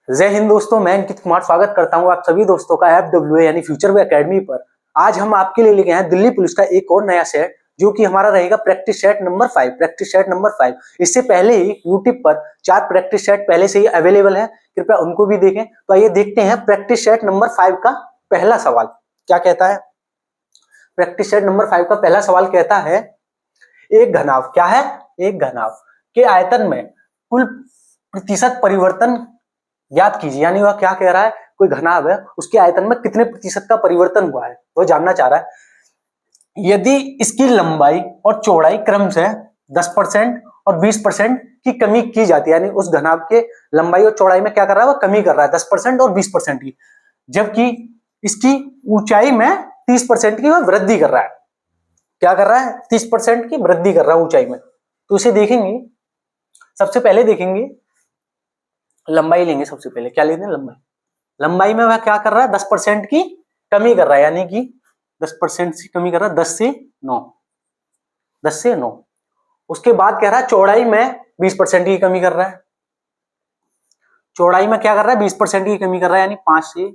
जय हिंद दोस्तों, मैं अंकित कुमार स्वागत करता हूं आप सभी दोस्तों का FWA यानी फ्यूचर वे एकेडमी पर। आज हम आपके लिए लेके आए हैं दिल्ली पुलिस का एक और नया सेट, जो कि हमारा रहेगा practice set number 5। Practice set number 5 इससे पहले ही यूट्यूब पर 4 प्रैक्टिस सेट पहले से ही अवेलेबल है, कृपया उनको भी देखें। तो आइए देखते हैं प्रैक्टिस सेट नंबर 5 का पहला सवाल क्या कहता है। प्रैक्टिस सेट नंबर 5 का पहला सवाल कहता है, एक घनाभ क्या है, एक घनाभ के आयतन में कुल प्रतिशत परिवर्तन ज्ञात कीजिए। यानी वह क्या कह रहा है, कोई घनाभ है उसके आयतन में कितने प्रतिशत का परिवर्तन हुआ है वो जानना चाह रहा है। यदि इसकी लंबाई और चौड़ाई क्रम से 10% और 20% की कमी की जाती है, यानी उस घनाभ के लंबाई और चौड़ाई में क्या कर रहा है, वह कमी कर रहा है 10% और 20% की, जबकि इसकी ऊंचाई में 30% की वह वृद्धि कर रहा है। क्या कर रहा है, 30% की वृद्धि कर रहा है ऊंचाई में। तो इसे देखेंगे, सबसे पहले देखेंगे लंबाई लेंगे। सबसे पहले क्या लेते हैं, लंबाई। लंबाई में वह क्या कर रहा है, 10% की कमी कर रहा है, यानी कि 10% की कमी कर रहा है, 10 से 9, 10 से 9। उसके बाद कह रहा है चौड़ाई में 20% की कमी कर रहा है। चौड़ाई में क्या कर रहा है, 20% की कमी कर रहा है, यानी 5 से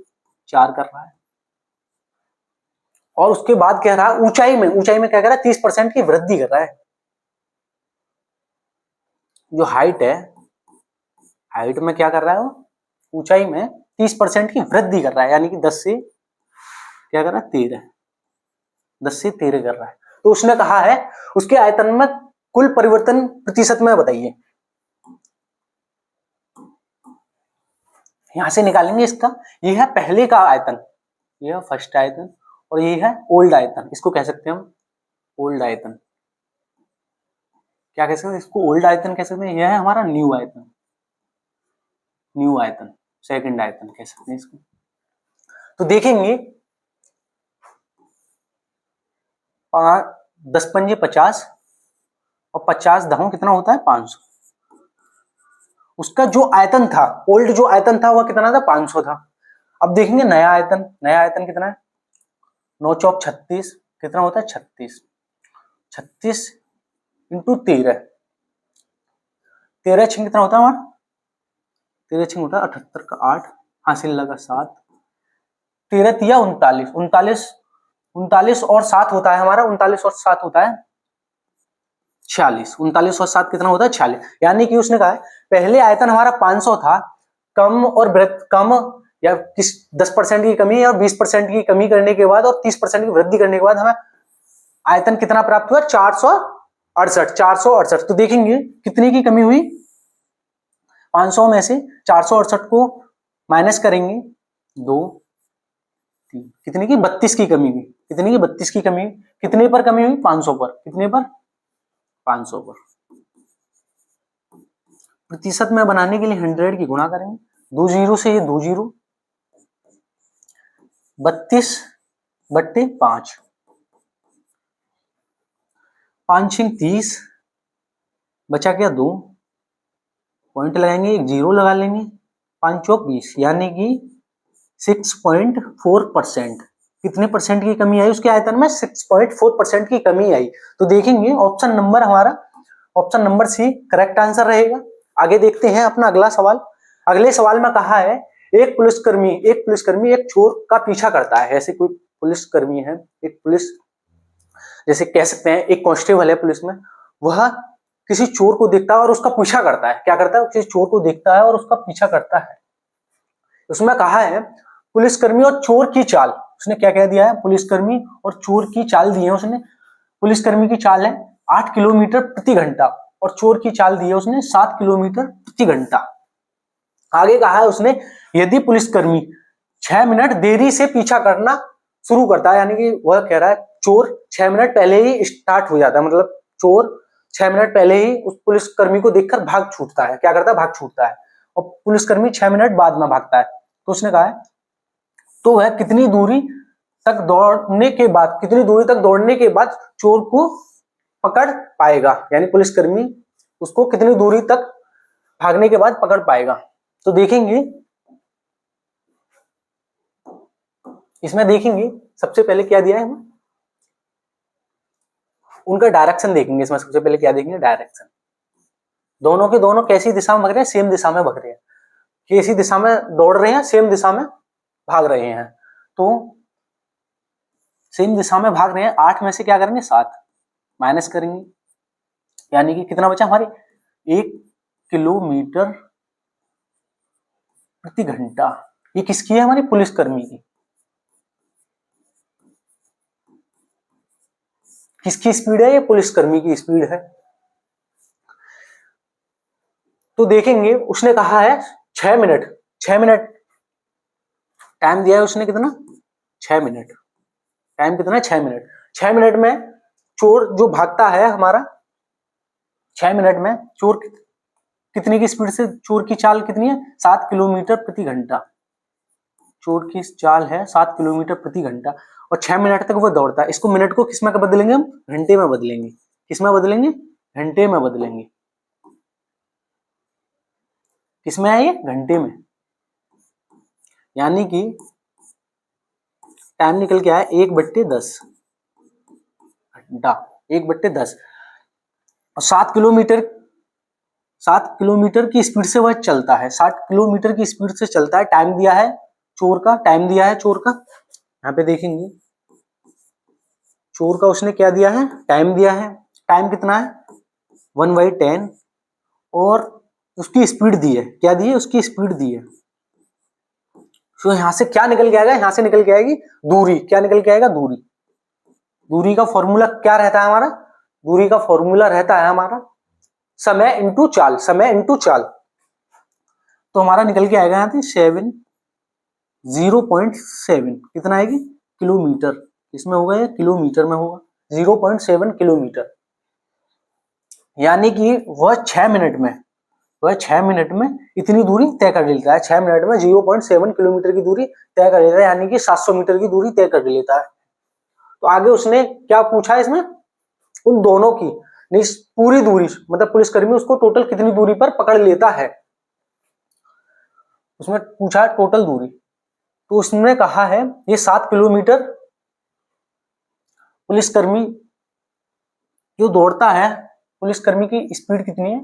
4 कर रहा है। और उसके बाद कह रहा है ऊंचाई में क्या कर रहा है, 30% की वृद्धि कर रहा है। जो हाइट है, हाइट में क्या कर रहा है, वो ऊंचाई में 30% की वृद्धि कर रहा है, यानी कि 10 से क्या कर रहा है, 13, 10 से 13 कर रहा है। तो उसने कहा है उसके आयतन में कुल परिवर्तन प्रतिशत में बताइए। यहां से निकालेंगे इसका, ये है पहले का आयतन, ये है फर्स्ट आयतन, और ये है ओल्ड आयतन। इसको कह सकते हैं हम ओल्ड आयतन। क्या कह सकते हैं इसको, ओल्ड आयतन कह सकते हैं। यह है हमारा न्यू आयतन, न्यू आयतन, सेकंड आयतन कह सकते हैं इसको। तो देखेंगे 10 पंजे 50 और 50 दहों कितना होता है, 500। उसका जो आयतन था, ओल्ड जो आयतन था वह कितना था, 500 था। अब देखेंगे नया आयतन, नया आयतन कितना है, 9 चौक 36 कितना होता है, 36। 36 इंटू 13, 13 कितना होता है हमारा, 13 होता है 78 का 8, हासिल लगा 7, 13 तिया 39, 39, 39 और 7 होता है हमारा, 39 और 7 होता है 46, 39 और 7 कितना होता है, 46। यानी कि उसने कहा है पहले आयतन हमारा 500 था, कम और कम या किस 10% की कमी और 20% की कमी करने के बाद और 30% की वृद्धि करने के बाद हमें आयतन कितना प्राप्त हुआ, 468, 468। तो देखेंगे कितने की कमी हुई, 500 में से 468 को माइनस करेंगे, 2 3, कितने की 32 की कमी हुई, कितने की 32 की कमी, कितने पर कमी हुई, 500 पर, कितने पर, 500 पर। प्रतिशत में बनाने के लिए 100 की गुणा करेंगे, 2 जीरो से ये 2 जीरो, 32 बट्टे 5, 5 6 30, बचा क्या 2, पॉइंट लगाएंगे, एक जीरो लगा लेंगे, 5 चौक 20, यानी कि 6.4%। कितने परसेंट की कमी आई उसके आयतन में, 6.4% की कमी आई। तो देखेंगे ऑप्शन नंबर हमारा, option number C correct answer रहेगा। आगे देखते हैं अपना अगला सवाल। अगले सवाल में कहा है एक पुलिसकर्मी एक चोर का पीछा करता है। ऐसे कोई पुलिसकर्मी है, एक पुलिस, जैसे कह सकते हैं एक कांस्टेबल है पुलिस में, वह किसी चोर को देखता है और उसका पीछा करता है। क्या करता है, किसी चोर को देखता है और उसका पीछा करता है। उसमें कहा है पुलिसकर्मी और चोर की चाल, उसने क्या कह दिया है, पुलिसकर्मी और चोर की चाल दी है उसने। पुलिसकर्मी की चाल है 8 किलोमीटर प्रति घंटा और चोर की चाल दी है उसने 7 किलोमीटर प्रति घंटा। आगे कहा है उसने यदि पुलिसकर्मी 6 मिनट देरी से पीछा करना शुरू करता है, यानी कि वह कह रहा है चोर 6 मिनट पहले ही स्टार्ट हो जाता है, मतलब चोर 6 मिनट पहले ही उस पुलिसकर्मी को देखकर भाग छूटता है। क्या करता है, भाग छूटता है, और पुलिसकर्मी 6 मिनट बाद में भागता है। तो उसने कहा है तो वह कितनी दूरी तक दौड़ने के बाद, कितनी दूरी तक दौड़ने के बाद चोर को पकड़ पाएगा, यानी पुलिसकर्मी उसको कितनी दूरी तक भागने के बाद पकड़ पाएगा। तो देखेंगे इसमें, देखेंगे सबसे पहले क्या दिया है, उनका डायरेक्शन देखेंगे। इसमें सबसे पहले क्या देखेंगे, डायरेक्शन। दोनों के दोनों कैसी दिशा में भाग रहे हैं, सेम दिशा में भाग रहे हैं। कि इसी दिशा में दौड़ रहे हैं, सेम दिशा में भाग रहे हैं। तो सेम दिशा में भाग रहे हैं, 8 में से क्या करेंगे 7 माइनस करेंगे, यानी कि कितना बचा हमारे 1 किलोमीटर प्रति घंटा। ये किसकी है? हमारी पुलिसकर्मी की। किसकी स्पीड है? ये पुलिसकर्मी की स्पीड है। तो देखेंगे उसने कहा है 6 मिनट, 6 मिनट टाइम दिया है उसने, कितना 6 मिनट टाइम, कितना 6 मिनट। 6 मिनट में चोर जो भागता है हमारा, 6 मिनट में चोर कितनी की स्पीड से, चोर की चाल कितनी है 7 किलोमीटर प्रति घंटा। चोर की चाल है 7 किलोमीटर प्रति घंटा और 6 मिनट तक वो दौड़ता है। इसको मिनट को किस में बदलेंगे हम? घंटे में बदलेंगे। किस में बदलेंगे? घंटे में बदलेंगे। किसमें है ये? घंटे में। यानी कि टाइम निकल के आया 1/10 घंटा, 1/10। और 7 किलोमीटर की स्पीड से वह चलता है, 7 किलोमीटर की स्पीड से चलता है। टाइम दिया है चोर का, टाइम दिया है चोर का, यहाँ पे देखेंगे चोर का उसने क्या दिया है? टाइम दिया है। टाइम कितना है? 1/10 और उसकी स्पीड दी है, क्या दी है? उसकी स्पीड दी है। तो यहां से क्या निकल के आएगा? यहां से निकल के आएगी दूरी। क्या निकल के आएगा? दूरी। दूरी का फॉर्मूला क्या रहता है हमारा? दूरी का फॉर्मूला रहता है हमारा समय इंटू चाल, समय इंटू चाल। तो हमारा निकल के आएगा यहाँ से 0.7 कितना आएगी? किलोमीटर। इसमें होगा या किलोमीटर में होगा? 0.7 किलोमीटर। यानी कि वह 6 मिनट में, वह 6 मिनट में इतनी दूरी तय कर लेता है। 6 मिनट में 0.7 किलोमीटर की दूरी तय कर लेता है, यानी कि 700 मीटर की दूरी तय कर लेता है। तो आगे उसने क्या पूछा इसमें? उन दोनों की नहीं, पूरी दूरी, मतलब पुलिसकर्मी उसको टोटल कितनी दूरी पर पकड़ लेता है, उसमें पूछा टोटल दूरी। तो उसने कहा है ये 7 किलोमीटर पुलिसकर्मी जो दौड़ता है, पुलिसकर्मी की स्पीड कितनी है?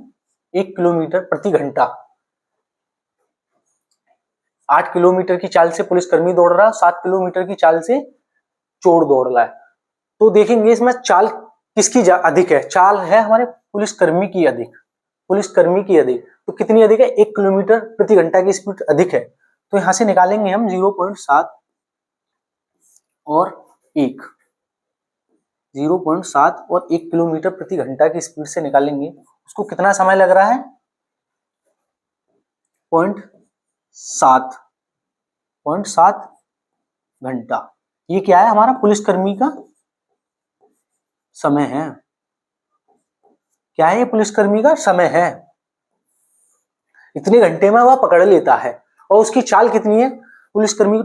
1 किलोमीटर प्रति घंटा। 8 किलोमीटर की चाल से पुलिसकर्मी दौड़ रहा है, 7 किलोमीटर की चाल से चोर दौड़ रहा है। तो देखेंगे इसमें चाल किसकी अधिक है? चाल है हमारे पुलिसकर्मी की अधिक, पुलिसकर्मी की अधिक। तो कितनी अधिक है? 1 किलोमीटर प्रति घंटा की स्पीड अधिक है। तो यहां से निकालेंगे हम 0.7 और 1, 0.7 और 1 किलोमीटर प्रति घंटा की स्पीड से निकालेंगे। उसको कितना समय लग रहा है? 0.7 घंटा। ये क्या है? हमारा पुलिसकर्मी का समय है। क्या है? ये पुलिसकर्मी का समय है। इतने घंटे में वह पकड़ लेता है। और उसकी चाल कितनी है? पुलिसकर्मी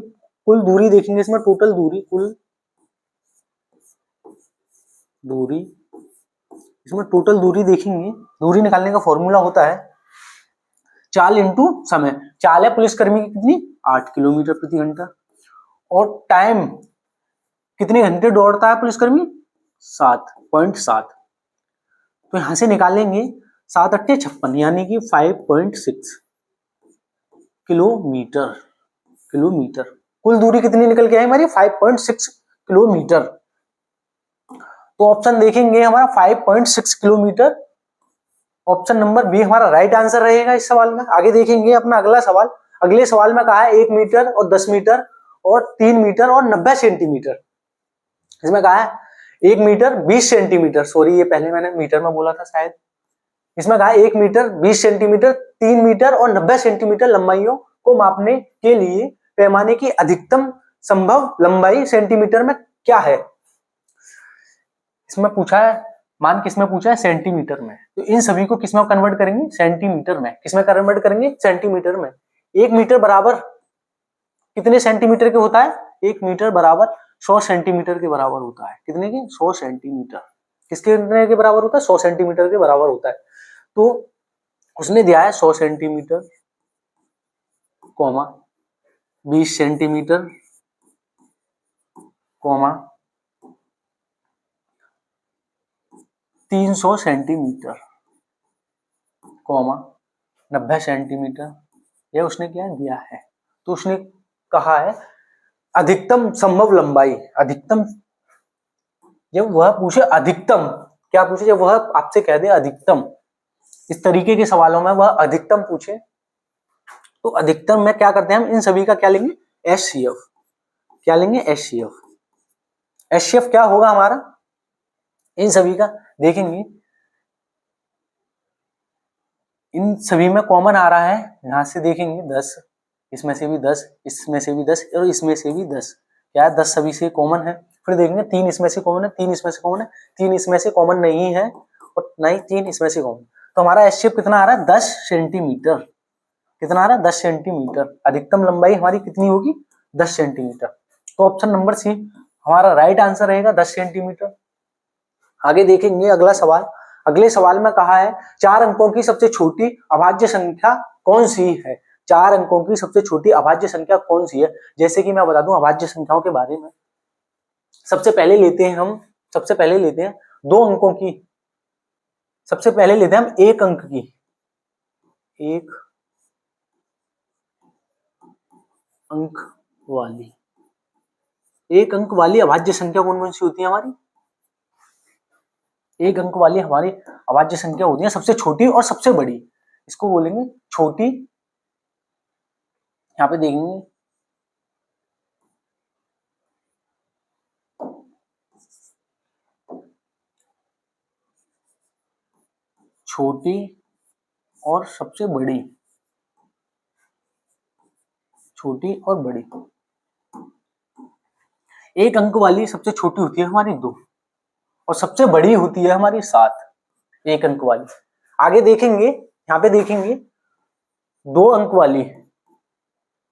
कुल दूरी देखेंगे इसमें, टोटल दूरी, कुल दूरी, इसमें टोटल दूरी देखेंगे। दूरी निकालने का फॉर्मूला होता है चाल इंटू समय। चाल है पुलिसकर्मी की कितनी? 8 किलोमीटर प्रति घंटा। और टाइम कितने घंटे दौड़ता है पुलिसकर्मी? 7.7। तो यहां से निकालेंगे 7 8 56, यानी कि 5.6 किलोमीटर। किलोमीटर कुल दूरी कितनी निकल के आई हमारी? 5.6 किलोमीटर। तो ऑप्शन देखेंगे हमारा 5.6 किलोमीटर। ऑप्शन नंबर बी हमारा राइट आंसर रहेगा इस सवाल में। आगे देखेंगे अपना अगला सवाल। अगले सवाल में कहा है 1 मीटर और 10 मीटर और 3 मीटर और 90 सेंटीमीटर। इसमें कहा है 1 मीटर 20 सेंटीमीटर, सॉरी ये पहले मैंने मीटर में बोला था शायद। इसमें कहा 1 मीटर 20 सेंटीमीटर, 3 मीटर और 90 सेंटीमीटर लंबाइयों को मापने के लिए पैमाने की अधिकतम संभव लंबाई सेंटीमीटर में क्या है? इसमें पूछा है मान, किसमें पूछा है? सेंटीमीटर में। तो इन सभी को किसमें कन्वर्ट करेंगे? सेंटीमीटर में। किसमें कन्वर्ट करेंगे? सेंटीमीटर में। 1 मीटर बराबर कितने सेंटीमीटर के होता है? 1 मीटर बराबर 100 सेंटीमीटर के बराबर होता है। कितने के? 100 सेंटीमीटर। किसके के बराबर होता है? 100 सेंटीमीटर के बराबर होता है। तो उसने दिया है 100 सेंटीमीटर, 20 सेंटीमीटर, 300 सेंटीमीटर, 90 सेंटीमीटर, यह उसने क्या दिया है। तो उसने कहा है अधिकतम संभव लंबाई, अधिकतम, जब वह पूछे अधिकतम, क्या पूछे, जब वह आपसे कह दे अधिकतम, इस तरीके के सवालों में वह अधिकतम पूछे, तो अधिकतम में क्या करते हैं हम इन सभी का क्या लेंगे, एचसीएफ। क्या लेंगे, एचसीएफ। एचसीएफ क्या होगा हमारा, इन सभी का देखेंगे, इन सभी में कॉमन आ रहा है, यहां से देखेंगे 10, इसमें से भी 10, इसमें से भी 10 और इसमें से भी 10, क्या है 10 सभी से कॉमन है। फिर देखेंगे 3 इसमें से कॉमन है, 3 इसमें से कॉमन है, 3 इसमें से कॉमन नहीं है और नहीं 3 इसमें से कॉमन। तो हमारा एचसीएफ कितना आ रहा है, 10 सेंटीमीटर। कितना आ रहा है, 10 सेंटीमीटर। अधिकतम लंबाई हमारी कितनी होगी, 10 सेंटीमीटर। तो ऑप्शन नंबर सी हमारा राइट आंसर रहेगा 10 सेंटीमीटर। आगे देखेंगे अगला सवाल। अगले सवाल में कहा है 4 अंकों की सबसे छोटी अभाज्य संख्या कौन सी है। 4 अंकों की सबसे छोटी अभाज्य संख्या कौन सी है। जैसे कि मैं बता दूं अभाज्य संख्याओं के बारे में, सबसे पहले लेते हैं हम, सबसे पहले लेते हैं 2 अंकों की, सबसे पहले लेते हैं हम 1 अंक की, 1 अंक वाली, 1 अंक वाली अभाज्य संख्या कौन कौन सी होती है हमारी, 1 अंक वाली हमारी अभाज्य संख्या होती है सबसे छोटी और सबसे बड़ी, इसको बोलेंगे छोटी। यहाँ पे देखेंगे छोटी और सबसे बड़ी, छोटी और बड़ी। 1 अंक वाली सबसे छोटी होती है हमारी 2 और सबसे बड़ी होती है हमारी 7, 1 अंक वाली। आगे देखेंगे, यहाँ पे देखेंगे 2 अंक वाली,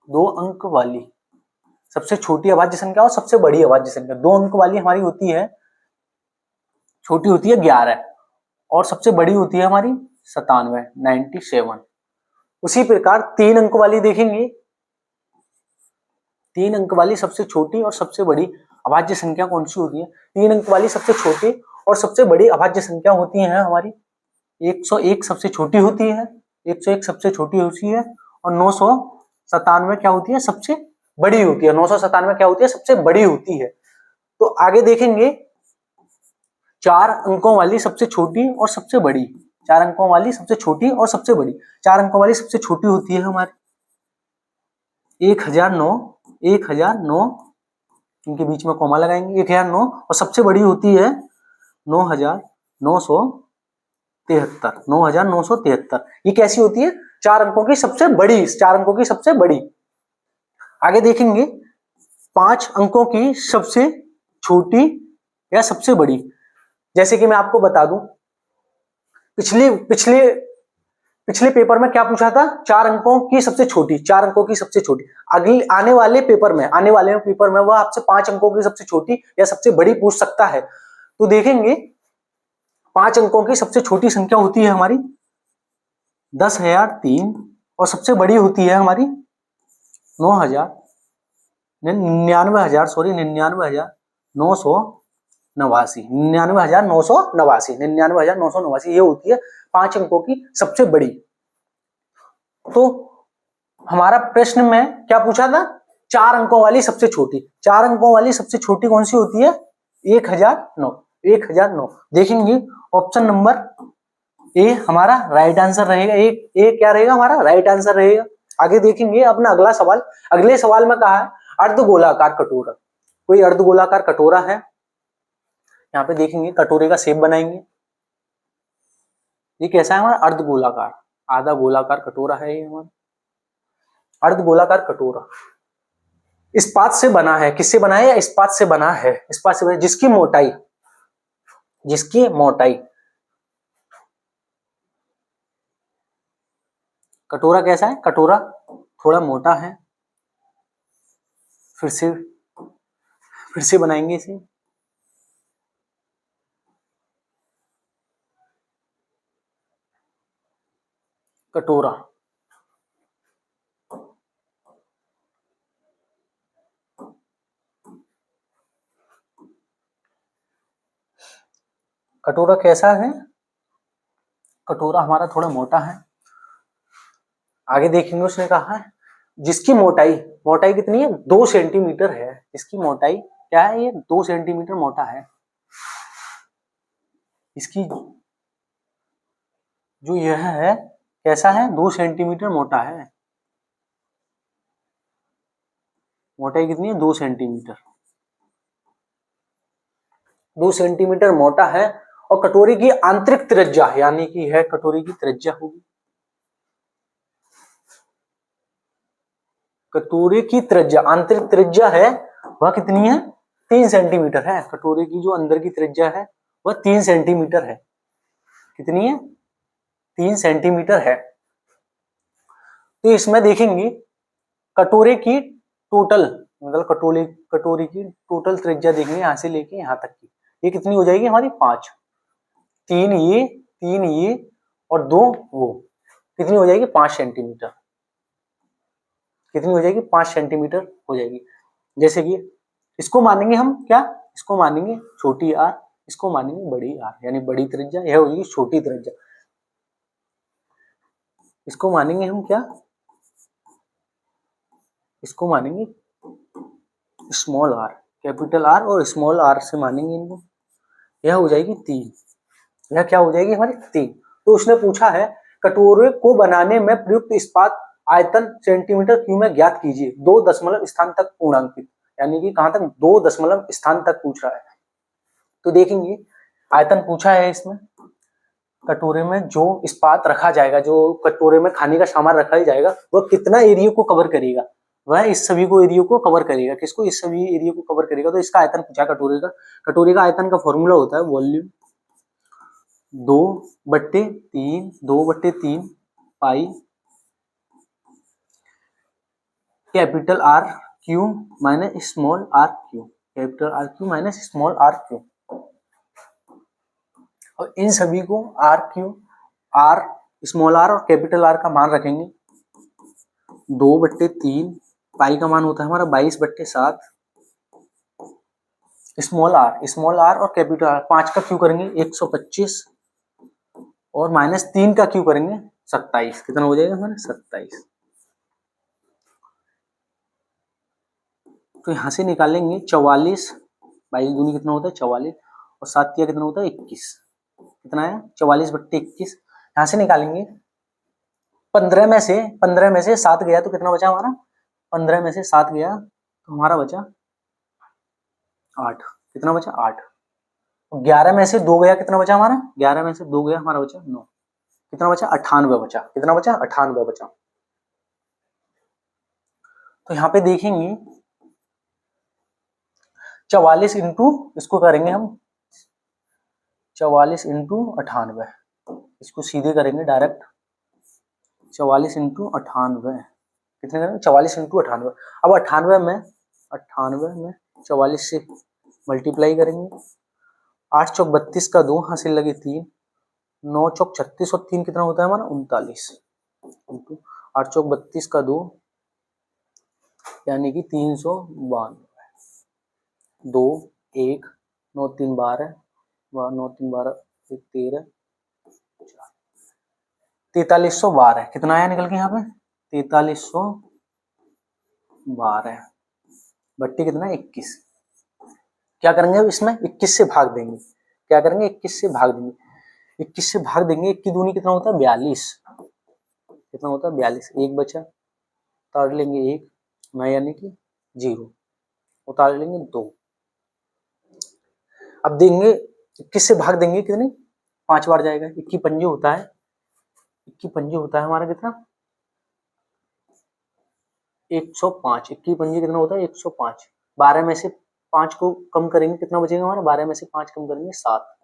2 अंक वाली सबसे छोटी अभाज्य संख्या और सबसे बड़ी अभाज्य संख्या। 2 अंक वाली हमारी होती है, छोटी होती है 11 और सबसे बड़ी होती है हमारी 97, 97। उसी प्रकार 3 अंक वाली देखेंगे, 3 अंक वाली सबसे छोटी और सबसे बड़ी अभाज्य संख्या कौन सी होती है। 3 अंक वाली सबसे छोटी और सबसे बड़ी अभाज्य संख्या होती है हमारी 101 सबसे छोटी होती है, 101 सबसे छोटी होती है और 997 क्या होती है, सबसे बड़ी होती है। 997 क्या होती है, सबसे बड़ी होती है। तो आगे देखेंगे 4 अंकों वाली सबसे छोटी और सबसे बड़ी, 4 अंकों वाली सबसे छोटी और सबसे बड़ी। 4 अंकों वाली सबसे छोटी होती है हमारी 1009, 1009, इनके बीच में कॉमा लगाएंगे 1009 और सबसे बड़ी होती है 9973, 9973। ये कैसी होती है, 4 अंकों की सबसे बड़ी, 4 अंकों की सबसे बड़ी। आगे देखेंगे 5 अंकों की सबसे छोटी या सबसे बड़ी। जैसे कि मैं आपको बता दूं, पिछले पिछले पिछले पेपर में क्या पूछा था, 4 अंकों की सबसे छोटी, 4 अंकों की सबसे छोटी। अगले आने वाले पेपर में वह आपसे 5 अंकों की सबसे छोटी या सबसे बड़ी पूछ सकता है। तो देखेंगे 5 अंकों की सबसे छोटी संख्या होती है हमारी 10,003 और सबसे बड़ी होती है हमारी 99,989, 99,989, ये होती है 5 अंकों की सबसे बड़ी। तो हमारा प्रश्न में क्या पूछा था, 4 अंकों वाली सबसे छोटी, 4 अंकों वाली सबसे छोटी कौन सी होती है, 1009, 1009। देखेंगे ऑप्शन नंबर ए हमारा राइट आंसर रहेगा, ए क्या रहेगा हमारा राइट आंसर रहेगा। आगे देखेंगे अपना अगला सवाल। अगले सवाल में कहा है अर्धगोलाकार कटोरा। कोई अर्धगोलाकार कटोरा है, यहाँ पे देखेंगे कटोरे का शेप बनाएंगे। ये कैसा है हमारा अर्धगोलाकार, आधा गोलाकार कटोरा है ये हमारा अर्धगोलाकार कटोरा। इस्पात से बना है, किससे बना है, इस्पात से बना है, इस्पात से बना है, जिसकी मोटाई कटोरा कैसा है, कटोरा थोड़ा मोटा है। फिर से बनाएंगे इसे। कटोरा कैसा है, कटोरा हमारा थोड़ा मोटा है। आगे देखेंगे उसने कहा है जिसकी मोटाई मोटाई कितनी है 2 सेंटीमीटर है, इसकी मोटाई क्या है, ये 2 सेंटीमीटर मोटा है, इसकी जो यह है कैसा है 2 सेंटीमीटर मोटा है, मोटाई कितनी है 2 सेंटीमीटर, 2 सेंटीमीटर मोटा है और कटोरी की आंतरिक त्रिज्या यानी कि है कटोरी की त्रिज्या होगी, कटोरी की त्रिज्या आंतरिक त्रिज्या है वह कितनी है 3 सेंटीमीटर है, कटोरी की जो अंदर की त्रिज्या है वह 3 सेंटीमीटर है, कितनी है 3 सेंटीमीटर है। तो इसमें देखेंगे कटोरे की टोटल मतलब कटोरी की टोटल त्रिज्या देखेंगे यहां से लेके यहां तक की, ये कितनी हो जाएगी हमारी 5, 3 ये और 2 वो, कितनी हो जाएगी 5 सेंटीमीटर, कितनी हो जाएगी 5 सेंटीमीटर हो जाएगी। जैसे कि इसको मानेंगे हम क्या, इसको मानेंगे छोटी आर, इसको मानेंगे बड़ी आर, यानी बड़ी त्रिज्या यह हो जाएगी छोटी त्रिज्या, इसको मानेंगे हम क्या, इसको मानेंगे स्मॉल आर, कैपिटल आर और स्मॉल आर से मानेंगे इनको, यह हो जाएगी 3, यह क्या हो जाएगी हमारी 3। तो उसने पूछा है कटोरे को बनाने में प्रयुक्त इस्पात आयतन सेंटीमीटर क्यूब में ज्ञात कीजिए, 2 दशमलव स्थान तक पूर्णांकित, यानी कि कहां तक 2 दशमलव स्थान तक पूछ रहा है। तो देखेंगे आयतन पूछा है इसमें, कटोरे में जो इस्पात रखा जाएगा, जो कटोरे में खाने का सामान रखा जाएगा वह कितना एरिया को कवर करेगा, वह इस सभी को एरिया को कवर करेगा, किसको इस सभी एरिया को कवर करेगा। तो इसका आयतन पूछा कटोरे का, कटोरे का आयतन का फॉर्मूला होता है volume 2/3 pi capital R cube minus small R cube, capital R cube minus small R cube, और इन सभी को R cube R small R और कैपिटल आर का मान रखेंगे 2/3, पाई का मान होता है हमारा 22/7, स्मॉल आर और कैपिटल आर 5 का क्यू करेंगे 125 और माइनस 3 का क्यू करेंगे 27, कितना हो जाएगा हमारा 27। तो यहां से निकालेंगे 44, 22 दूनी कितना होता है 44 और 7 कितना होता है 21, कितना है 44/21। यहां से निकालेंगे 15 में से 7 गया तो कितना बचा हमारा, 15 में से 7 गया तो हमारा बचा 8, कितना बचा 8, 11 में से 2 गया कितना बचा हमारा, 11 में से 2 गया हमारा बचा 9, कितना बचा 98 बचा, कितना बचा 98 बचा। तो यहाँ पे देखेंगे 44 इंटू इसको करेंगे हम 44 इंटू 98, इसको सीधे करेंगे डायरेक्ट 44 इंटू 98, कितने करेंगे 44 इंटू 98। अब 98 में 44 से मल्टीप्लाई करेंगे, 8 चौक 32 का 2 हासिल लगे 3, 9 चौक 36 और 3 कितना होता है हमारा 39 इंटू 8 चौक 32 का 2 यानी कि 392, 2 1 9 3 12 9 3 12 13 4312, कितना आया निकल के यहाँ पे 4312 बट्टी कितना 21। क्या करेंगे अब इसमें 21 से भाग देंगे, क्या करेंगे 21 से भाग देंगे, 21 से भाग देंगे, 1 की दूनी कितना होता है 42, कितना होता है 42, 1 बचा उतार लेंगे 1 ना यानी कि 0 उतार लेंगे 2। अब देंगे 21 से भाग देंगे कितने 5 बार जाएगा, 21 पंजे होता है, 21 पंजे होता है हमारा कितना 105, 21 पंजे कितना होता है 105, 12 में से 5 को कम करेंगे कितना बचेगा हमारा, 12 में से 5 कम करेंगे 7,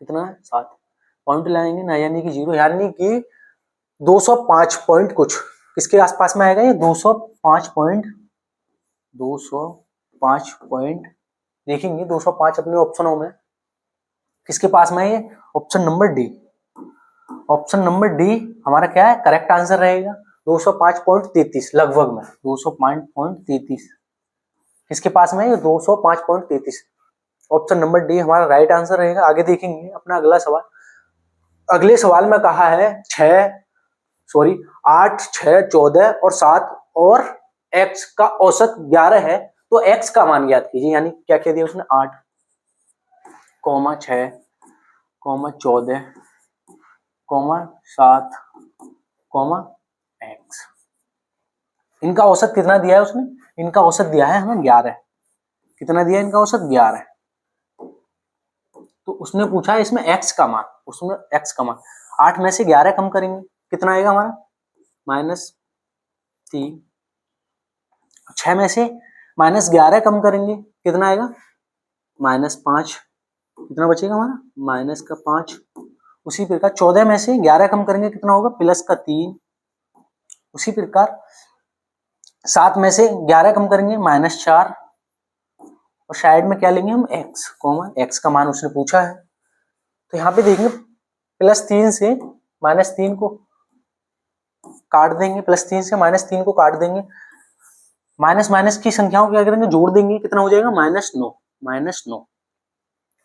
कितना है 7, पॉइंट लाएंगे ना यानी कि 0, यानी कि 205 पॉइंट कुछ किसके आसपास में आएगा ये 205 पॉइंट देखेंगे 205 अपने ऑप्शनों में किसके पास में है ये, option number D, option number D हमारा क्या है करेक्ट आंसर रहेगा 205.33 लगभग में 205.33 किसके पास में है 205.33, ऑप्शन नंबर डी हमारा राइट आंसर रहेगा। आगे देखेंगे अपना अगला सवाल, अगले सवाल में कहा है 6 सॉरी 8, 6, 14 और 7 और x का औसत 11 है, तो x का मान ज्ञात कीजिए। यानी क्या कह दिया उसने, 8, 6, 14, 7, x। इनका औसत कितना दिया है उसने, इनका औसत दिया है हमें 11। कितना दिया इनका औसत, 11। तो उसने पूछा है इसमें x का मान, उसमें x का मान 8 में से 11 कम करेंगे कितना आएगा हमारा, -3। 6 में से -11 कम करेंगे कितना आएगा, -5। कितना बचेगा हमारा, -5। उसी प्रकार 14 में से 11 कम करेंगे कितना होगा, +3। उसी प्रकार 7 में से 11 कम करेंगे -4। और साइड में क्या लेंगे हम, x का मान उसने पूछा है। तो यहाँ पे देखेंगे +3 से -3 को काट देंगे, +3 से -3 को काट देंगे, माइनस माइनस की संख्याओं को क्या करेंगे, जोड़ देंगे, कितना हो जाएगा,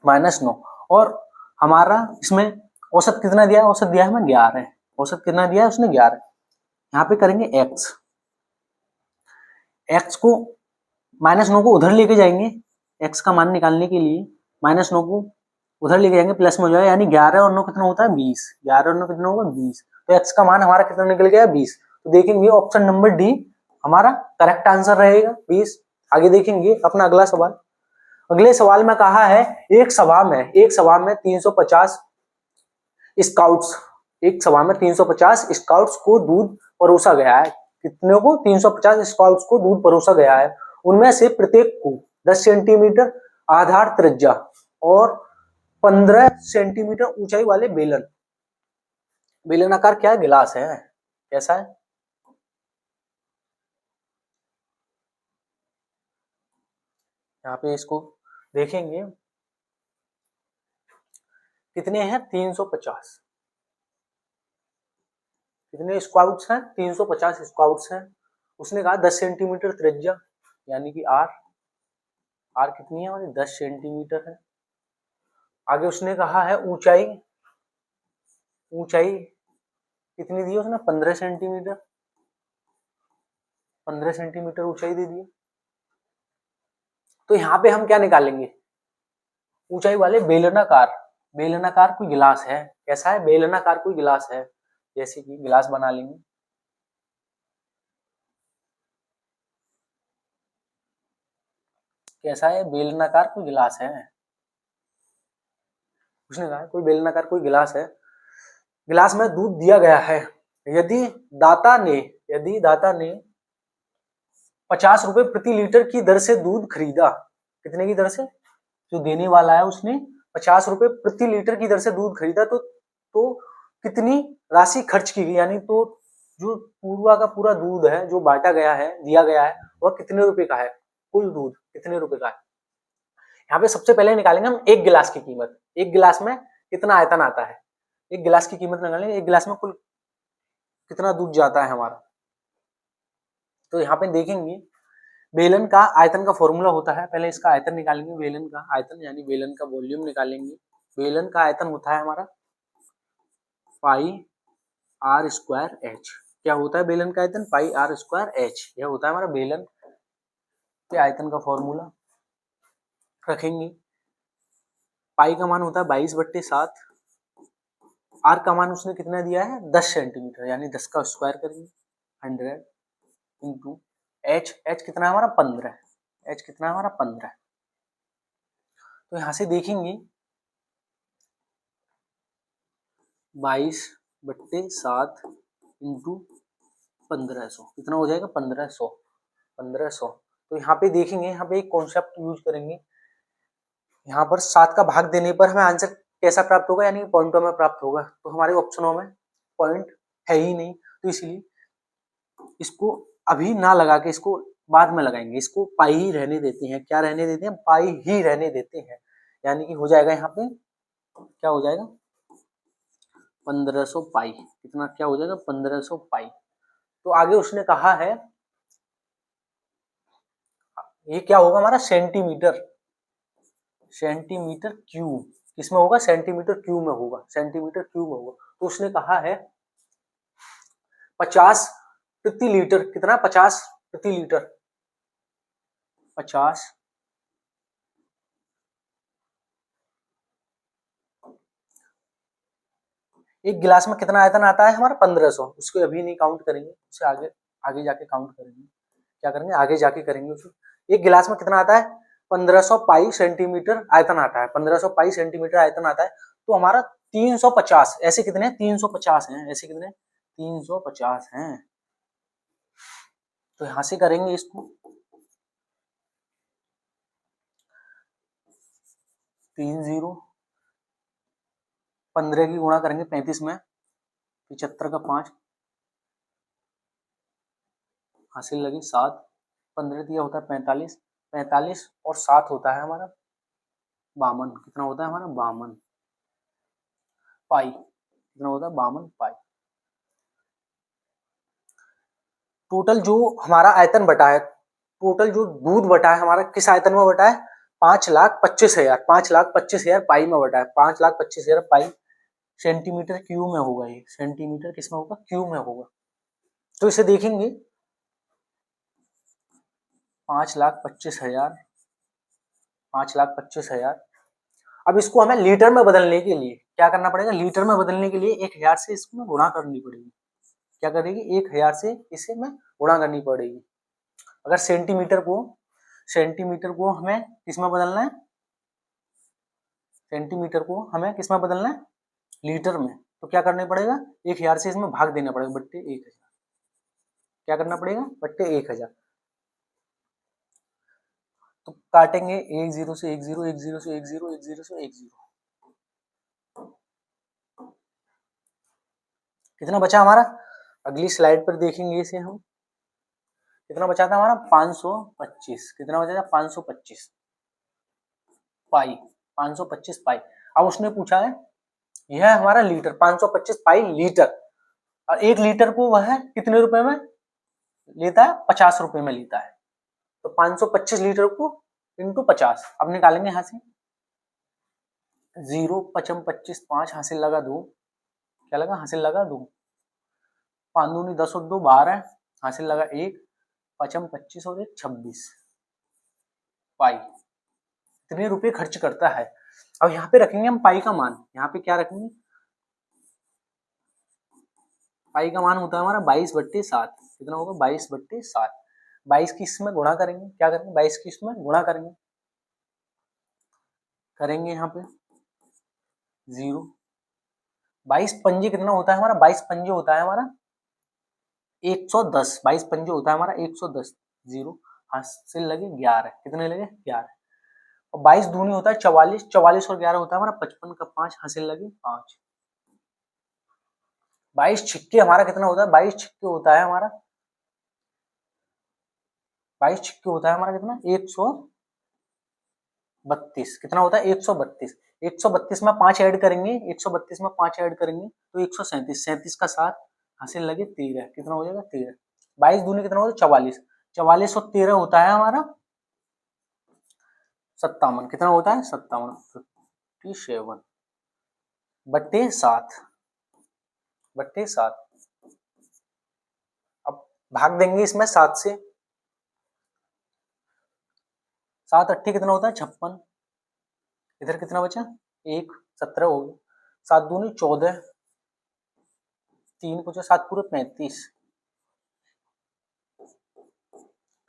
-9। और हमारा इसमें औसत कितना दिया है, औसत दिया है हमें 11। औसत कितना दिया है उसने, 11। यहाँ पे करेंगे x को -9 को उधर लेके जाएंगे, x का मान निकालने के लिए -9 को उधर लेके जाएंगे, प्लस में हो जाएगा, यानी 11 और 9 कितना होता है, 20। 11 और 9 कितना होगा, 20। तो x का मान हमारा कितना निकल गया, 20। तो देखेंगे ऑप्शन नंबर डी हमारा करेक्ट आंसर रहेगा, 20। आगे देखेंगे अपना अगला सवाल। अगले सवाल में कहा है एक सभा में 350 स्काउट्स, एक सभा में 350 स्काउट्स को दूध परोसा गया है। कितने को, 350 स्काउट्स को दूध परोसा गया है। उनमें से प्रत्येक को 10 सेंटीमीटर आधार त्रिज्या और 15 सेंटीमीटर ऊंचाई वाले बेलनाकार क्या गिलास है, कैसा है, यहाँ पे इसको देखेंगे कितने हैं, 350। कितने स्काउट्स हैं, 350 स्काउट्स हैं। उसने कहा 10 सेंटीमीटर त्रिज्या, यानी कि आर कितनी है हमारी, 10 सेंटीमीटर है। आगे उसने कहा है ऊंचाई कितनी दी है उसने, 15 सेंटीमीटर, 15 सेंटीमीटर ऊंचाई दे दी। तो यहाँ पे हम क्या निकालेंगे, ऊंचाई वाले बेलनाकार कोई गिलास है, कैसा है, बेलनाकार कोई गिलास है, जैसे कि गिलास बना लेंगे। कैसा है, बेलनाकार कोई गिलास है, उसने कहा कोई बेलनाकार कोई गिलास है, गिलास में दूध दिया गया है। यदि दाता ने 50 रुपए प्रति लीटर की दर से दूध खरीदा, कितने की दर से, जो देने वाला है उसने 50 रुपए प्रति लीटर की दर से दूध खरीदा, तो कितनी राशि खर्च की गई, यानी तो जो पूरा का पूरा दूध है जो बांटा गया है, दिया गया है, वह कितने रुपए का है, कुल दूध कितने रुपए का है। यहाँ पे सबसे पहले निकालेंगे हम एक गिलास की कीमत, एक गिलास में कितना आयतन आता है, एक गिलास की कीमत निकालेंगे, एक गिलास में कुल कितना दूध जाता है हमारा। तो यहाँ पे देखेंगे बेलन का आयतन का फॉर्मूला होता है, पहले इसका आयतन निकालेंगे, बेलन का आयतन यानी बेलन का वॉल्यूम निकालेंगे। बेलन का आयतन होता है हमारा पाई आर स्क्वायर एच। क्या होता है बेलन का आयतन, पाई आर स्क्वायर एच। यह होता है हमारा बेलन के आयतन का फॉर्मूला। रखेंगे पाई का मान होता है 22/7, आर का मान उसने कितना दिया है 10 सेंटीमीटर, यानी 10 का स्क्वायर करेंगे 100 इंटू एच कितना है हमारा 15, एच कितना है हमारा 15। तो यहां से देखेंगे 22/7 इंटू 1500 कितना हो जाएगा 1500। तो यहाँ पे देखेंगे, यहाँ पे एक कॉन्सेप्ट यूज करेंगे, यहाँ पर 7 का भाग देने पर हमें आंसर कैसा प्राप्त होगा, यानी पॉइंटों में प्राप्त होगा। तो हमारे ऑप्शनों में पॉइंट है ही नहीं, तो इसलिए इसको अभी ना लगा के इसको बाद में लगाएंगे, इसको पाई ही रहने देते हैं। क्या रहने देते हैं, पाई ही रहने देते हैं, यानी कि हो जाएगा यहाँ पे क्या हो जाएगा 1500 पाई। कितना क्या हो जाएगा 1500 पाई। तो आगे उसने कहा है ये क्या होगा हमारा सेंटीमीटर क्यूब, किसमें होगा सेंटीमीटर क्यूब में होगा, सेंटीमीटर क्यूब में होगा। तो उसने कहा है 50 प्रति लीटर, कितना 50 प्रति लीटर, 50 एक गिलास में कितना आयतन आता है हमारा 1500, उसको अभी नहीं काउंट करेंगे, उसे आगे आगे जाके काउंट करेंगे, क्या करेंगे आगे जाके करेंगे उसे। एक गिलास में कितना आता है 1500 पाई सेंटीमीटर आयतन आता है, 1500 पाई सेंटीमीटर आयतन आता है, तो हमारा 350, ऐसे कितने 350 हैं, ऐसे कितने 350 हैं, तो यहां से करेंगे इसको 30, 15 की गुणा करेंगे 35 में, 75 का 5 हासिल लगी 7, 15 दिया होता है 45, 45 और 7 होता है हमारा 52, कितना होता है हमारा 52 पाई, कितना होता है 52 पाई। टोटल जो हमारा आयतन बटा है, टोटल जो दूध बटा है हमारा किस आयतन में बटा है 5,25,000, 5,25,000 पाई में बटा है, 5,25,000 पाई सेंटीमीटर क्यूब में होगा, ये सेंटीमीटर किस में होगा क्यूब में होगा, तो इसे देखेंगे 5,25,000, 5,25,000। अब इसको हमें लीटर में बदलने के लिए क्या करना पड़ेगा, लीटर में बदलने के लिए 1000 से इसमें गुणा करनी पड़ेगी, क्या करेगी 1000 से इसे में गुणा करनी पड़ेगी। अगर सेंटीमीटर को हमें किसमें बदलना है, सेंटीमीटर को हमें किसमें बदलना है लीटर में, तो क्या करना पड़ेगा 1000 से इसमें भाग देना पड़ेगा बट्टे 1000, क्या करना पड़ेगा बट्टे 1000, तो काटेंगे 10 से 10, 10 से 10, 10 से 10, कितना बचा हमारा, अगली स्लाइड पर देखेंगे इसे हम, कितना बचा था हमारा 525, कितना बचा था 525 पाई, 525 पाई। अब उसने पूछा है यह हमारा लीटर 525 पाई लीटर, और 1 लीटर को वह कितने रुपए में लेता है 50 रुपए में लेता है, तो 525 लीटर को इंटू 50, अब निकालेंगे यहां से 0 पचम 25 5 हासिल लगा 2, क्या लगा हासिल लगा 2, 5 दूनी 10 और 2 12 हासिल लगा 1, पचम 25 और 1 26 पाई, इतने रुपए खर्च करता है। अब यहाँ पे रखेंगे हम पाई का मान, यहाँ पे क्या रखेंगे पाई का मान होता है हमारा 22/7, कितना होगा 22/7, 22 की इसमें गुणा करेंगे, क्या करेंगे 22 की इसमें गुणा करेंगे, करेंगे यहाँ पे 0, 22 पंजे कितना होता है हमारा 22 पंजे होता है हमारा 110, 22 पंजे होता है हमारा 110, 0 हासिल लगे 11, कितने लगे 11, और 22 दूनी होता है 44, 44 और 11 होता है हमारा 55 का 5 हासिल लगे 5, 22 छिक्के हमारा कितना होता है 22 छिक्के होता है हमारा 22 छिक्के होता है हमारा कितना 132, कितना होता है 132, 132 में 5 ऐड करेंगे, 132 में 5 ऐड करेंगे तो 137, 37 का 7 हासिल लगे 13, कितना हो जाएगा 13, 22 दूनी कितना होता है 44, 44 और 13 होता है हमारा 57, कितना होता है 57, 57 बट्टे 7, अब भाग देंगे इसमें 7 से, 7 अट्ठे कितना होता है 56, इधर कितना बचा 1, 17 हो गया, 7 दूनी 14, 3 पूछो 7 पूरे 35,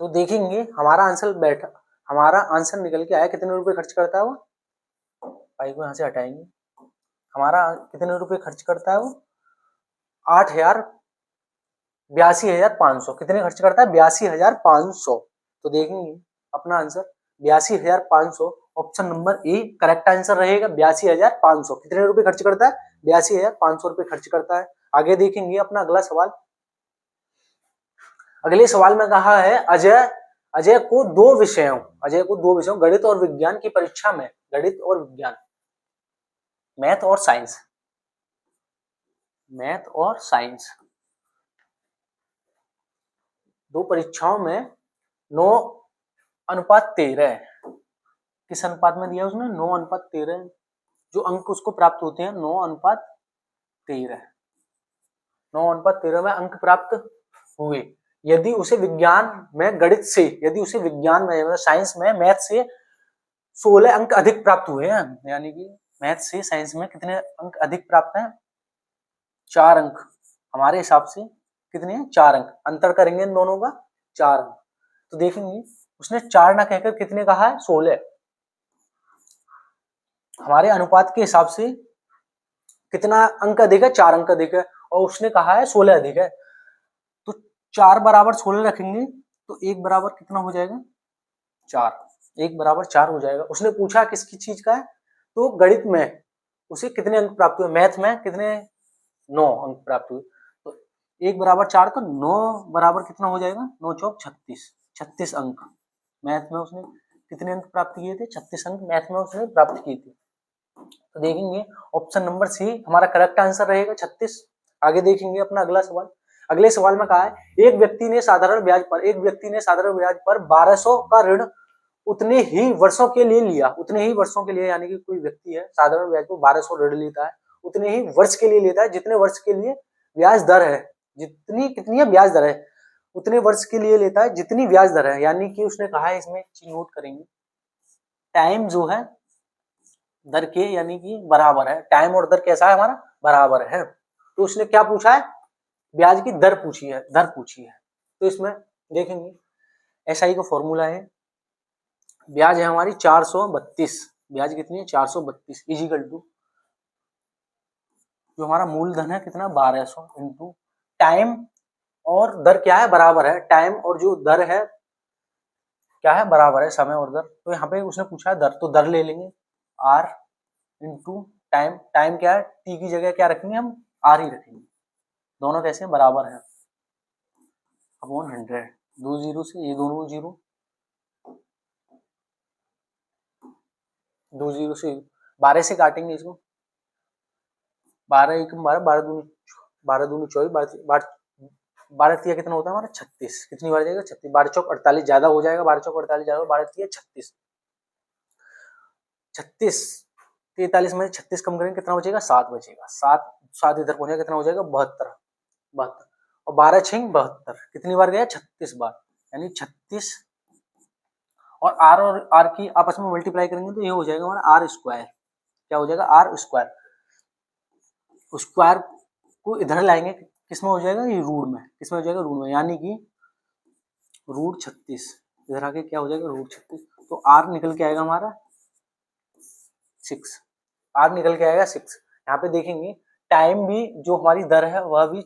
तो देखेंगे हमारा आंसर निकल के आया, कितने रुपए खर्च करता है वो, पाई को यहाँ से हटाएंगे, हमारा कितने रुपए खर्च करता है वो 82,500, कितने खर्च करता है 82,500, तो देखेंगे अपना answer 82,500, option number A correct answer रहेगा 82,500, कितने रुपए खर्च करता है 82,500 रुपए खर्च करता है। आगे देखेंगे अपना अगला सवाल, अगले सवाल में कहा है अजय को दो विषयों गणित और विज्ञान की परीक्षा में, गणित और विज्ञान मैथ और साइंस दो परीक्षाओं में 9:13 किस अनुपात में दिया उसने 9:13, जो अंक उसको प्राप्त होते हैं 9:13, 9/13 में अंक प्राप्त हुए। यदि उसे विज्ञान में गणित से, यदि उसे विज्ञान में मतलब साइंस में मैथ से 16 अंक अधिक प्राप्त हुए हैं, यानी कि मैथ से साइंस में कितने अंक अधिक प्राप्त हैं? 4 अंक। हमारे हिसाब से कितने हैं? 4 अंक। अंतर करेंगे इन दोनों का 4 अंक। तो देखेंगे उसने 4 ना कहकर कितने कहा है? 16। हमारे अनुपात के हिसाब से कितना अंक अधिक है? 4 अंक अधिक है, और उसने कहा है 16 अधिक है। तो 4 बराबर 16 रखेंगे तो 1 बराबर कितना हो जाएगा? 4। 1 बराबर 4 हो जाएगा। उसने पूछा किसकी चीज का है? तो गणित में उसे कितने अंक प्राप्त हुए? मैथ में कितने? 9 अंक प्राप्त हुए। तो 1 बराबर 4 तो 9 बराबर कितना हो जाएगा? 9 चौक 36। 36 अंक मैथ में उसने कितने अंक प्राप्त किए थे? 36 अंक मैथ में उसने प्राप्त किए थे। तो देखेंगे ऑप्शन नंबर सी हमारा करेक्ट आंसर रहेगा 36। आगे देखेंगे अपना अगला सवाल। अगले सवाल में कहा है एक व्यक्ति ने साधारण ब्याज पर 1200 का ऋण उतने ही वर्षों के लिए लिया। उतने ही वर्षों के लिए, यानी कि कोई व्यक्ति है साधारण ब्याज पर 1200 ऋण लेता है, उतने ही वर्ष के लिए लेता है जितने वर्ष के लिए ब्याज दर है। जितनी कितनी है ब्याज दर है? उतने वर्ष के लिए लेता है जितनी ब्याज दर है। यानी कि उसने कहा है, इसमें एक चीज नोट करेंगे, टाइम जो है दर के यानी कि बराबर है। टाइम और दर कैसा है हमारा? बराबर है। तो उसने क्या पूछा है? ब्याज की दर पूछी है, दर पूछी है। तो इसमें देखेंगे एसआई का फॉर्मूला है, ब्याज है हमारी 432। ब्याज कितनी है? 432 इजिकल टू जो हमारा मूलधन है कितना? 1200 इंटू टाइम और दर क्या है? बराबर है। टाइम और जो दर है क्या है? बराबर है, समय और दर। तो यहाँ पे उसने पूछा है दर, तो दर ले लेंगे आर इंटू टाइम। टाइम क्या है? टी की जगह क्या रखेंगे हम? आर ही रखेंगे। दोनों कैसे? बराबर है अपॉन 100। 2 जीरो से ये दोनों जीरो, 2 जीरो से 12 से काटेंगे इसको। 12 एक 12, 12 दूनी 24, 12 तिया कितना होता है हमारा? 36। कितनी बार जाएगा? 36। 12 चौक 48 ज्यादा हो जाएगा, 12 चौक 48 ज्यादा, 12 तिया 36। 36 43 में 36 कम करेंगे कितना बचेगा? 7 बचेगा। 7 इधर पहुंचेगा कितना हो जाएगा? 72। 72 और 12 छह 72। कितनी बार गया? 36 बार, यानी 36। और आर की आपस में मल्टीप्लाई करेंगे तो ये हो जाएगा हमारा आर स्क्वायर। क्या हो जाएगा? Are square. स्क्वायर को इधर लाएंगे किसमें हो जाएगा? ये रूट में। किसमें हो जाएगा? रूट में, यानी कि रूट 36। इधर आके क्या हो जाएगा? रूट 36। तो आर निकल के आएगा हमारा 6। आर निकल के आएगा 6। यहाँ पे देखेंगे टाइम भी जो हमारी दर है वह भी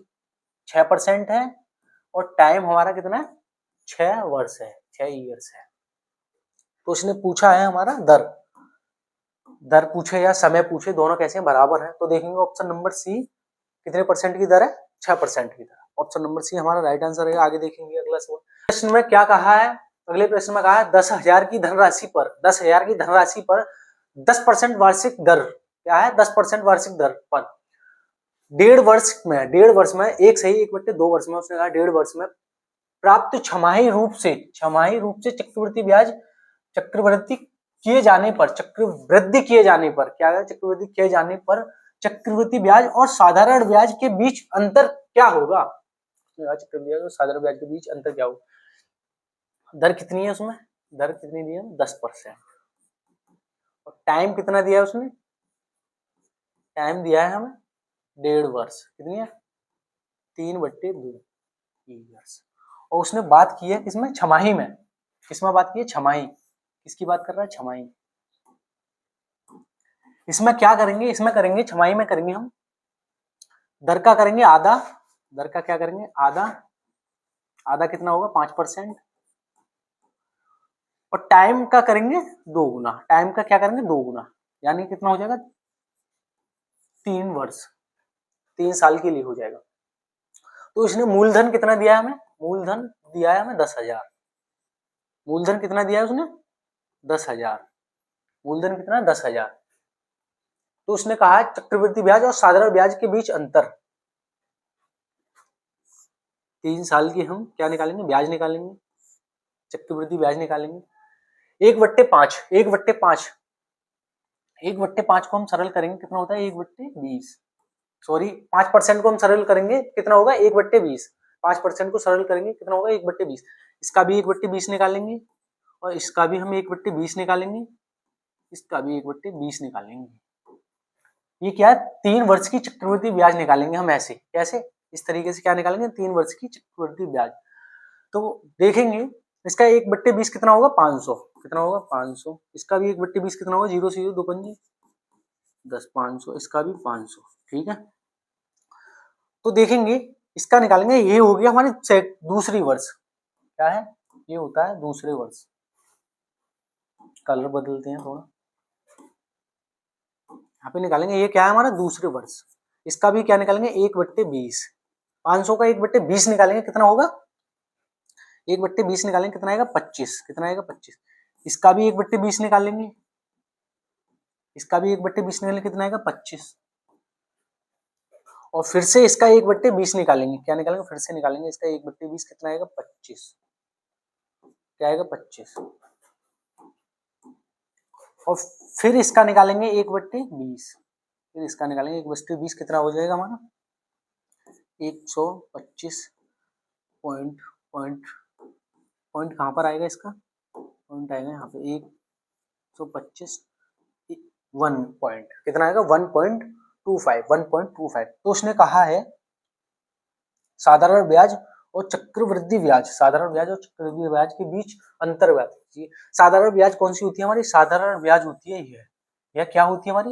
6% है, और टाइम हमारा कितना है? 6 वर्ष है, 6 ईयर्स है। तो उसने पूछा है हमारा दर, दर पूछे या समय पूछे, दोनों कैसे बराबर है। तो देखेंगे ऑप्शन नंबर सी कितने परसेंट की दर है? 6% की दर। ऑप्शन नंबर सी हमारा राइट आंसर है। आगे देखेंगे अगला सवाल। प्रश्न में क्या कहा है? अगले प्रश्न में कहा है 10,000 की धनराशि पर 10,000 की धनराशि पर 10% वार्षिक दर। क्या है? 10% वार्षिक दर पर 1.5 वर्ष में एक सही 1/2 वर्ष में उसने कहा 1.5 वर्ष में प्राप्त छमाही रूप से चक्रवृद्धि किए जाने पर क्या है? चक्रवृद्धि किए जाने पर चक्रवृद्धि ब्याज और साधारण ब्याज के बीच अंतर क्या होगा? चक्रवृद्धि ब्याज और साधारण ब्याज के बीच अंतर क्या होगा? दर कितनी है उसमें? दर कितनी दी है? 10%। और टाइम कितना दिया है उसने? टाइम दिया है हमें 1.5 वर्ष। कितनी है? 3/2 ईयर्स। और उसने बात की है किसमें? छमाही में। किसमें बात की है? छमाही। किसकी बात कर रहा है? छमाही। इसमें क्या करेंगे? इसमें करेंगे छमाही में करेंगे हम दर का करेंगे आधा। दर का क्या करेंगे? आधा। आधा कितना होगा? 5%। और टाइम का करेंगे 2 गुना। टाइम का क्या करेंगे? 2 गुना, यानी कितना हो जाएगा? 3 वर्ष, 3 साल के लिए हो जाएगा। तो इसने मूलधन कितना दिया है हमें? मूलधन दिया है हमें 10,000। मूलधन कितना दिया है उसने? 10,000। मूलधन कितना? 10,000। तो उसने कहा है चक्रवृद्धि ब्याज और साधारण ब्याज के बीच अंतर। 3 साल की हम क्या निकालेंगे? ब्याज निकालेंगे, चक्रवृद्धि ब्याज निकालेंगे। 1/5 1/5 1/5 को हम सरल करेंगे कितना होता है? 1/20। सॉरी 5% को हम सरल करेंगे कितना होगा 1/20। 5% को सरल करेंगे कितना होगा 1/20। इसका भी 1/20 निकालेंगे और इसका भी हम 1/20 निकालेंगे, इसका भी 1/20 निकालेंगे। ये क्या है 3 वर्ष की चक्रवृद्धि ब्याज निकालेंगे हम ऐसे, कैसे इस तरीके से क्या निकालेंगे 3 वर्ष की चक्रवृद्धि ब्याज। तो देखेंगे इसका 1/20 कितना होगा 500, कितना होगा 500। इसका भी 1/20 कितना होगा 0 से 0 2 पंजे 10, 500। इसका भी 500। ठीक है, तो देखेंगे इसका निकालेंगे। ये हो गया हमारी दूसरी वर्ष, क्या है ये होता है दूसरे वर्ष। कलर बदलते हैं थोड़ा, यहाँ पे निकालेंगे ये क्या है हमारा दूसरे वर्ष। इसका भी क्या निकालेंगे 1/20। 500 का 1/20 निकालेंगे कितना होगा 1/20 निकालेंगे कितना आएगा 25, कितना आएगा 25। इसका भी 1/20 निकालेंगे, इसका भी 1/20 निकालेंगे कितना आएगा 25। और फिर से इसका 1/20 निकालेंगे, क्या निकालेंगे फिर से निकालेंगे इसका 1/20 कितना आएगा 25, क्या आएगा 25। और फिर इसका निकालेंगे 1/20, फिर इसका निकालेंगे 1/20 कितना हो जाएगा हमारा 125 पॉइंट कहाँ पर आएगा इसका पॉइंट आएगा यहाँ पे 125 1 पॉइंट कितना आएगा 1.25। तो उसने कहा है साधारण ब्याज और चक्रवृद्धि ब्याज, साधारण ब्याज और चक्रवृद्धि ब्याज के बीच अंतर ज्ञात कीजिए। साधारण ब्याज कौन सी होती है हमारी, साधारण ब्याज होती है यह क्या होती है हमारी,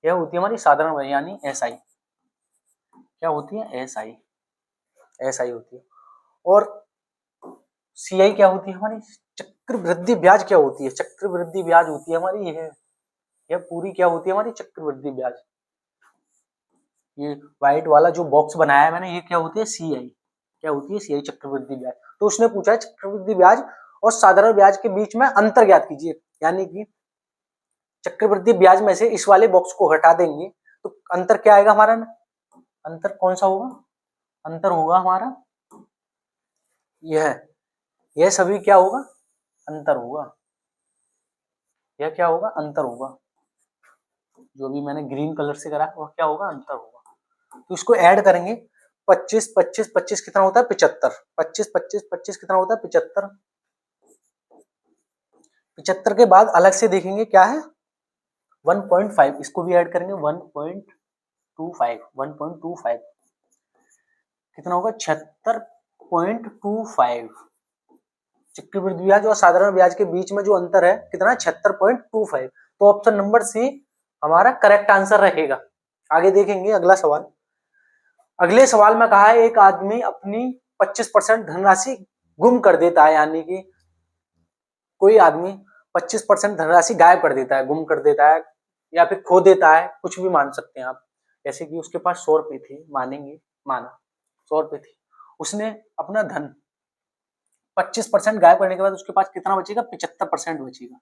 यह होती है हमारी साधारण ब्याज यानी एसआई। क्या होती है एसआई, एसआई होती है। और सीआई क्या होती है हमारी चक्रवृद्धि ब्याज। क्या होती है चक्रवृद्धि ब्याज होती है हमारी यह पूरी क्या होती है हमारी चक्रवृद्धि ब्याज। ये व्हाइट वाला जो बॉक्स बनाया है मैंने ये क्या होती है सीआई, क्या होती है सीआई चक्रवृद्धि ब्याज। तो उसने पूछा है चक्रवृद्धि ब्याज और साधारण ब्याज के बीच में अंतर ज्ञात कीजिए, यानी कि चक्रवृद्धि ब्याज में से इस वाले बॉक्स को हटा देंगे तो अंतर क्या आएगा हमारा, अंतर कौन सा होगा, अंतर होगा हमारा यह सभी क्या होगा अंतर होगा, यह क्या होगा अंतर होगा। जो भी मैंने ग्रीन कलर से करा वह क्या होगा अंतर होगा। तो इसको ऐड करेंगे 25 25 25 कितना होता है 75, 25 25 25 कितना होता है 75। 75 के बाद अलग से देखेंगे क्या है 1.5, इसको भी ऐड करेंगे 1.25 कितना होगा 76.25। चक्रवृद्धि ब्याज और साधारण ब्याज के बीच में जो अंतर है कितना 76.25। तो ऑप्शन नंबर सी हमारा करेक्ट आंसर रहेगा। आगे देखेंगे अगला सवाल। अगले सवाल में कहा है एक आदमी अपनी 25% धनराशि गुम कर देता है, यानी कि कोई आदमी 25% धनराशि गायब कर देता है, गुम कर देता है या फिर खो देता है, कुछ भी मान सकते हैं आप। जैसे कि उसके पास 100 रुपए थे, माना 100 रुपए थे, उसने अपना धन 25% गायब करने के बाद उसके पास कितना बचेगा 75% बचेगा।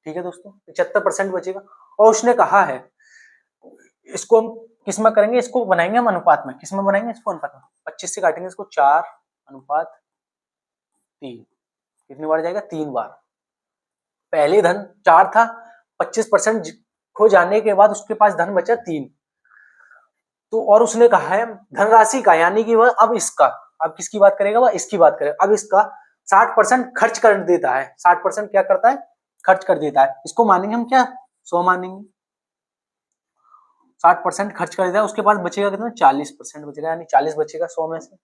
ठीक है दोस्तों 75% बचेगा। और उसने कहा है इसको हम किस में करेंगे, इसको बनाएंगे हम अनुपात में, किस में बनाएंगे इसको अनुपात में, 25 से काटेंगे इसको 4:3, कितनी बार जाएगा 3 बार। पहले धन 4 था, 25% खो जाने के बाद उसके पास धन बचा 3। तो और उसने कहा है धनराशि का, यानी कि वह अब इसका, अब किसकी बात करेगा वह इसकी बात करेगा, अब इसका 60% खर्च कर देता है। 60% क्या करता है खर्च कर देता है। इसको मानेंगे हम क्या 100 मानेंगे, 60% खर्च कर देता है, उसके पास बचेगा कितना 40% बचेगा, यानी 40 बचेगा 100 में से।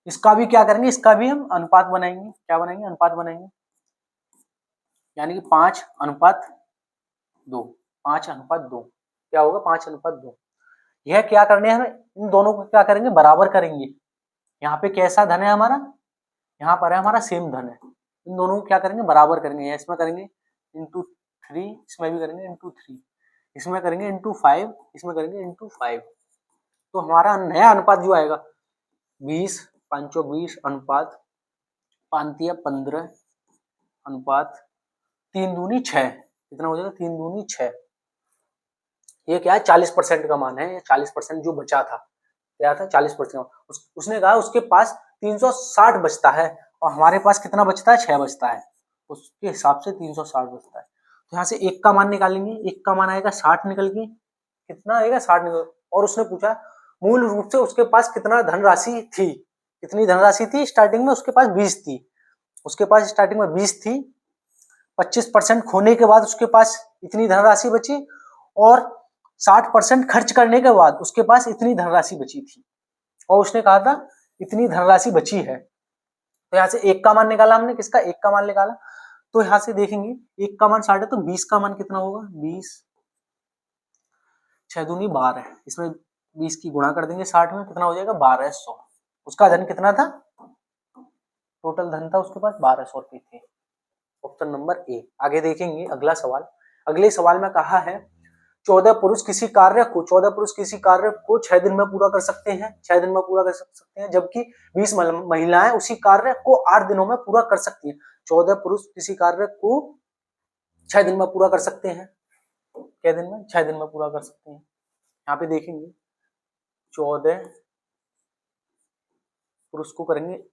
इसका भी क्या करेंगे, इसका भी हम अनुपात बनाएंगे, क्या बनाएंगे अनुपात बनाएंगे, यानी कि 5:2, 5:2 क्या होगा 5:2। यह क्या करने हैं हमें, इन दोनों को क्या करेंगे बराबर करेंगे। यहाँ पे कैसा धन है हमारा, यहाँ पर है हमारा सेम धन है, इन दोनों को क्या करेंगे बराबर करेंगे। इसमें करेंगे into 3, इसमें भी करेंगे into 3, इसमें करेंगे into 5, इसमें करेंगे into 5। तो हमारा नया अनुपात जो आएगा 20, 520 अनुपात 5:15 अनुपात 3 दूनी 6, कितना हो जाएगा 3 दूनी 6। ये क्या है 40% का मान है, 40% जो बचा था क्या था 40%। उसने कहा उसके पास 360 बचता है और हमारे पास कितना बचता है 6 बचता है, उसके हिसाब से 360 बचता है। तो यहाँ से 1 का मान निकालेंगे, 1 का मान आएगा 60 निकल के, कितना आएगा 60 निकल। और उसने पूछा मूल रूप से उसके पास कितना धनराशि थी, कितनी धनराशि थी स्टार्टिंग में, उसके पास 20 थी, उसके पास स्टार्टिंग में 20 थी, 25% खोने के बाद उसके पास इतनी धनराशि बची, और 60% खर्च करने के बाद उसके पास इतनी धनराशि बची थी, और उसने कहा था इतनी धनराशि बची है। तो यहाँ से एक का मान निकाला हमने, किसका, एक का मान निकाला। तो यहाँ से देखेंगे एक का मान 60 है, तो 20 का मान कितना होगा, 20, 6 दूनी 12, इसमें 20 की गुणा कर देंगे 60 में, कितना हो जाएगा 1200। उसका धन कितना था, टोटल धन था उसके पास 1200 रुपये थे। Option number A. आगे देखेंगे अगला सवाल। अगले सवाल में कहा है 14 पुरुष किसी कार्य को 6 दिन में पूरा कर सकते हैं, 6 दिन में पूरा कर सकते हैं, जबकि 20 महिलाएं उसी कार्य को 8 दिनों में पूरा कर सकती हैं। 14 पुरुष किसी कार्य को 6 दिन में पूरा कर सकते हैं, क्या दिन में, 6 दिन में पूरा कर सकते हैं। यहाँ पे देखेंगे 14 पुरुष को करेंगे,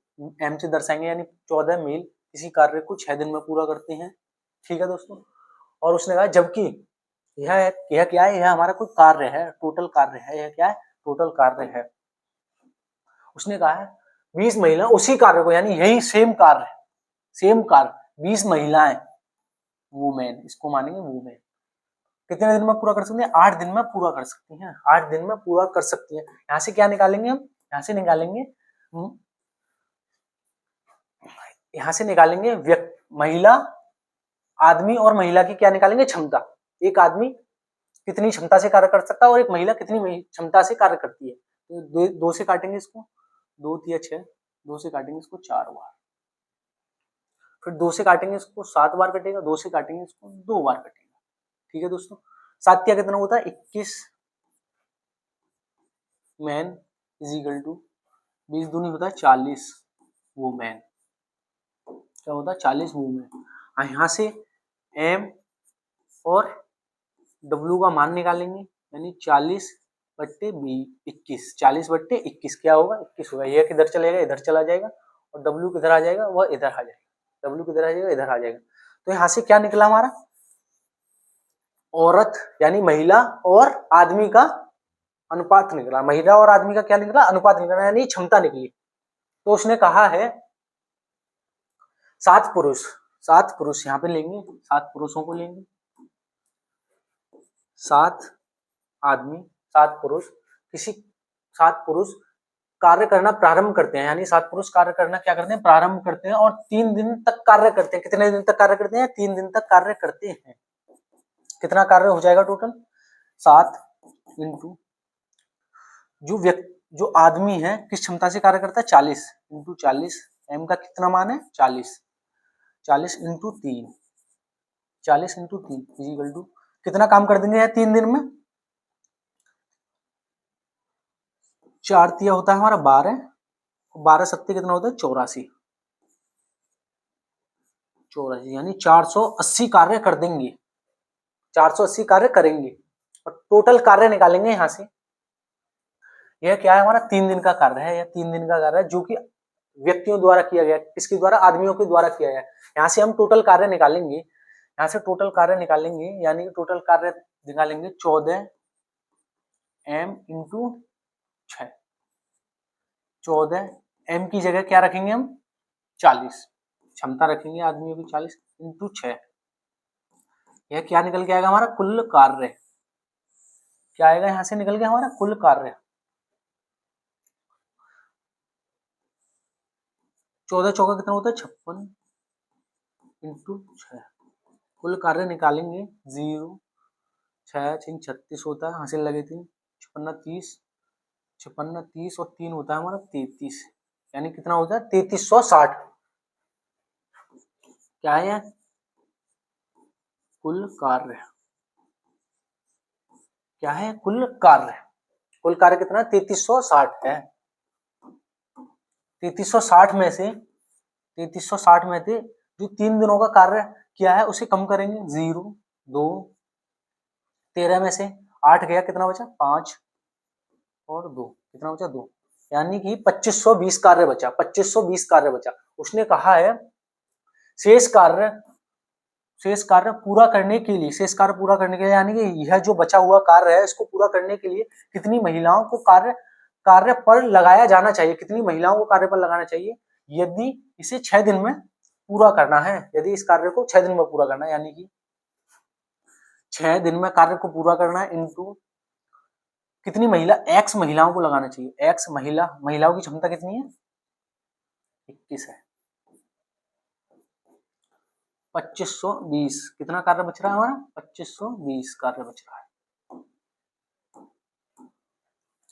एम से दर्शाएंगे, यानी 14 मेल किसी कार्य को 6 दिन में पूरा करते हैं, ठीक है दोस्तों। और उसने कहा जबकि यह क्या है, यह हमारा कोई कार्य है, टोटल कार्य है, यह क्या है, टोटल कार्य है। उसने कहा है 20 महिला उसी कार्य को, यानी यही सेम कार्य, सेम कार्य 20 महिलाएं, वुमेन, इसको मानेंगे वुमेन, कितने दिन में पूरा कर सकती हैं, 8 दिन में पूरा कर सकती हैं, 8 दिन में पूरा कर सकती हैं। यहाँ से क्या निकालेंगे हम, यहाँ से निकालेंगे महिला, आदमी और महिला की क्या निकालेंगे, क्षमता। एक आदमी कितनी क्षमता से कार्य कर सकता है और एक महिला कितनी क्षमता से कार्य करती है। तो दो से काटेंगे इसको, 2 तिया 6, 2 से काटेंगे इसको 4 बार, फिर 2 से काटेंगे इसको 7 बार कटेगा, 2 से काटेंगे इसको 2 बार कटेगा, ठीक है दोस्तों। 7 तिया कितना होता है 21 मैन इज इक्वल टू 20 दूनी होता है 40 वुमेन, क्या होता है 40 वुमेन। यहाँ से एम और डब्ल्यू का मान निकालेंगे, यानी 40/21, 40/21 क्या होगा 21 होगा। यह किधर चलेगा, इधर चला जाएगा, और डब्ल्यू किधर आ जाएगा, वह इधर आ जाएगा, डब्ल्यू किधर आ जाएगा, इधर आ जाएगा। तो यहाँ से क्या निकला हमारा, औरत यानी महिला और आदमी का अनुपात निकला, महिला और आदमी का क्या निकला, अनुपात निकला, यानी क्षमता निकली। तो उसने कहा है 7 पुरुष यहाँ पे लेंगे, 7 पुरुषों को लेंगे, 7 आदमी 7 पुरुष, 7 पुरुष कार्य करना प्रारंभ करते हैं, यानी 7 पुरुष कार्य करना क्या करते हैं, प्रारंभ करते हैं, और 3 दिन तक कार्य करते हैं। कितने दिन तक कार्य करते हैं, 3 दिन तक कार्य करते हैं। कितना कार्य हो जाएगा टोटल, 7 इंटू जो आदमी है किस क्षमता से कार्य करता है, 40 इंटू 40, एम का कितना मान है 40, 40 इंटू 3, 40 इंटू 3 इक्वल टू कितना काम कर देंगे 3 दिन में, 4 तिया होता है हमारा 12, 12 सत्ते कितना होता है 84, यानी 480 कार्य कर देंगे, 480 कार्य करेंगे, और टोटल कार्य निकालेंगे यहाँ से। यह क्या है हमारा 3 दिन का कार्य है, यह 3 दिन का कार्य है जो कि व्यक्तियों द्वारा किया गया, किसके द्वारा, आदमियों के द्वारा किया गया। यहाँ से हम टोटल कार्य निकालेंगे, यहाँ से टोटल कार्य निकालेंगे, यानी कि टोटल कार्य निकालेंगे 14 एम इंटू 6, 14 एम की जगह क्या रखेंगे हम 40, क्षमता रखेंगे आदमियों की 40 इंटू 6, यह क्या निकल के आएगा हमारा कुल कार्य, क्या आएगा यहाँ से निकल के हमारा कुल कार्य, 14 चौका कितना होता है 56 इंटू 6, कुल कार्य निकालेंगे 0, 6 6 36 होता है, हासिल लगे 3, 56 30 और 3 होता है हमारा 33, यानी कितना होता है 3360, क्या है कुल कार्य, क्या है कुल कार्य, कुल कार्य कितना 3360 है। 3360 में से जो 3 दिनों का कार्य किया है उसे कम करेंगे, 0 2, 13 में से 8 गया, कितना बचा 5 और 2, कितना बचा 2, यानी कि 2520 कार्य बचा, 2520 कार्य बचा। उसने कहा है शेष कार्य शेष कार्य पूरा करने के लिए, शेष कार्य पूरा करने के लिए यानी कि यह जो बचा हुआ कार्य है इसको पूरा करने के लिए कितनी महिलाओं को कार्य पर लगाया जाना चाहिए, कितनी महिलाओं को कार्य पर लगाना चाहिए, यदि इसे 6 दिन में पूरा करना है, यदि इस कार्य को 6 दिन में पूरा करना है, यानी कि 6 दिन में कार्य को पूरा करना है इनटू कितनी महिला, एक्स महिलाओं को लगाना चाहिए, एक्स महिलाओं की क्षमता कितनी है, 21 है, 2520, कितना कार्य बच रहा है हमारा, 2520 कार्य बच रहा है।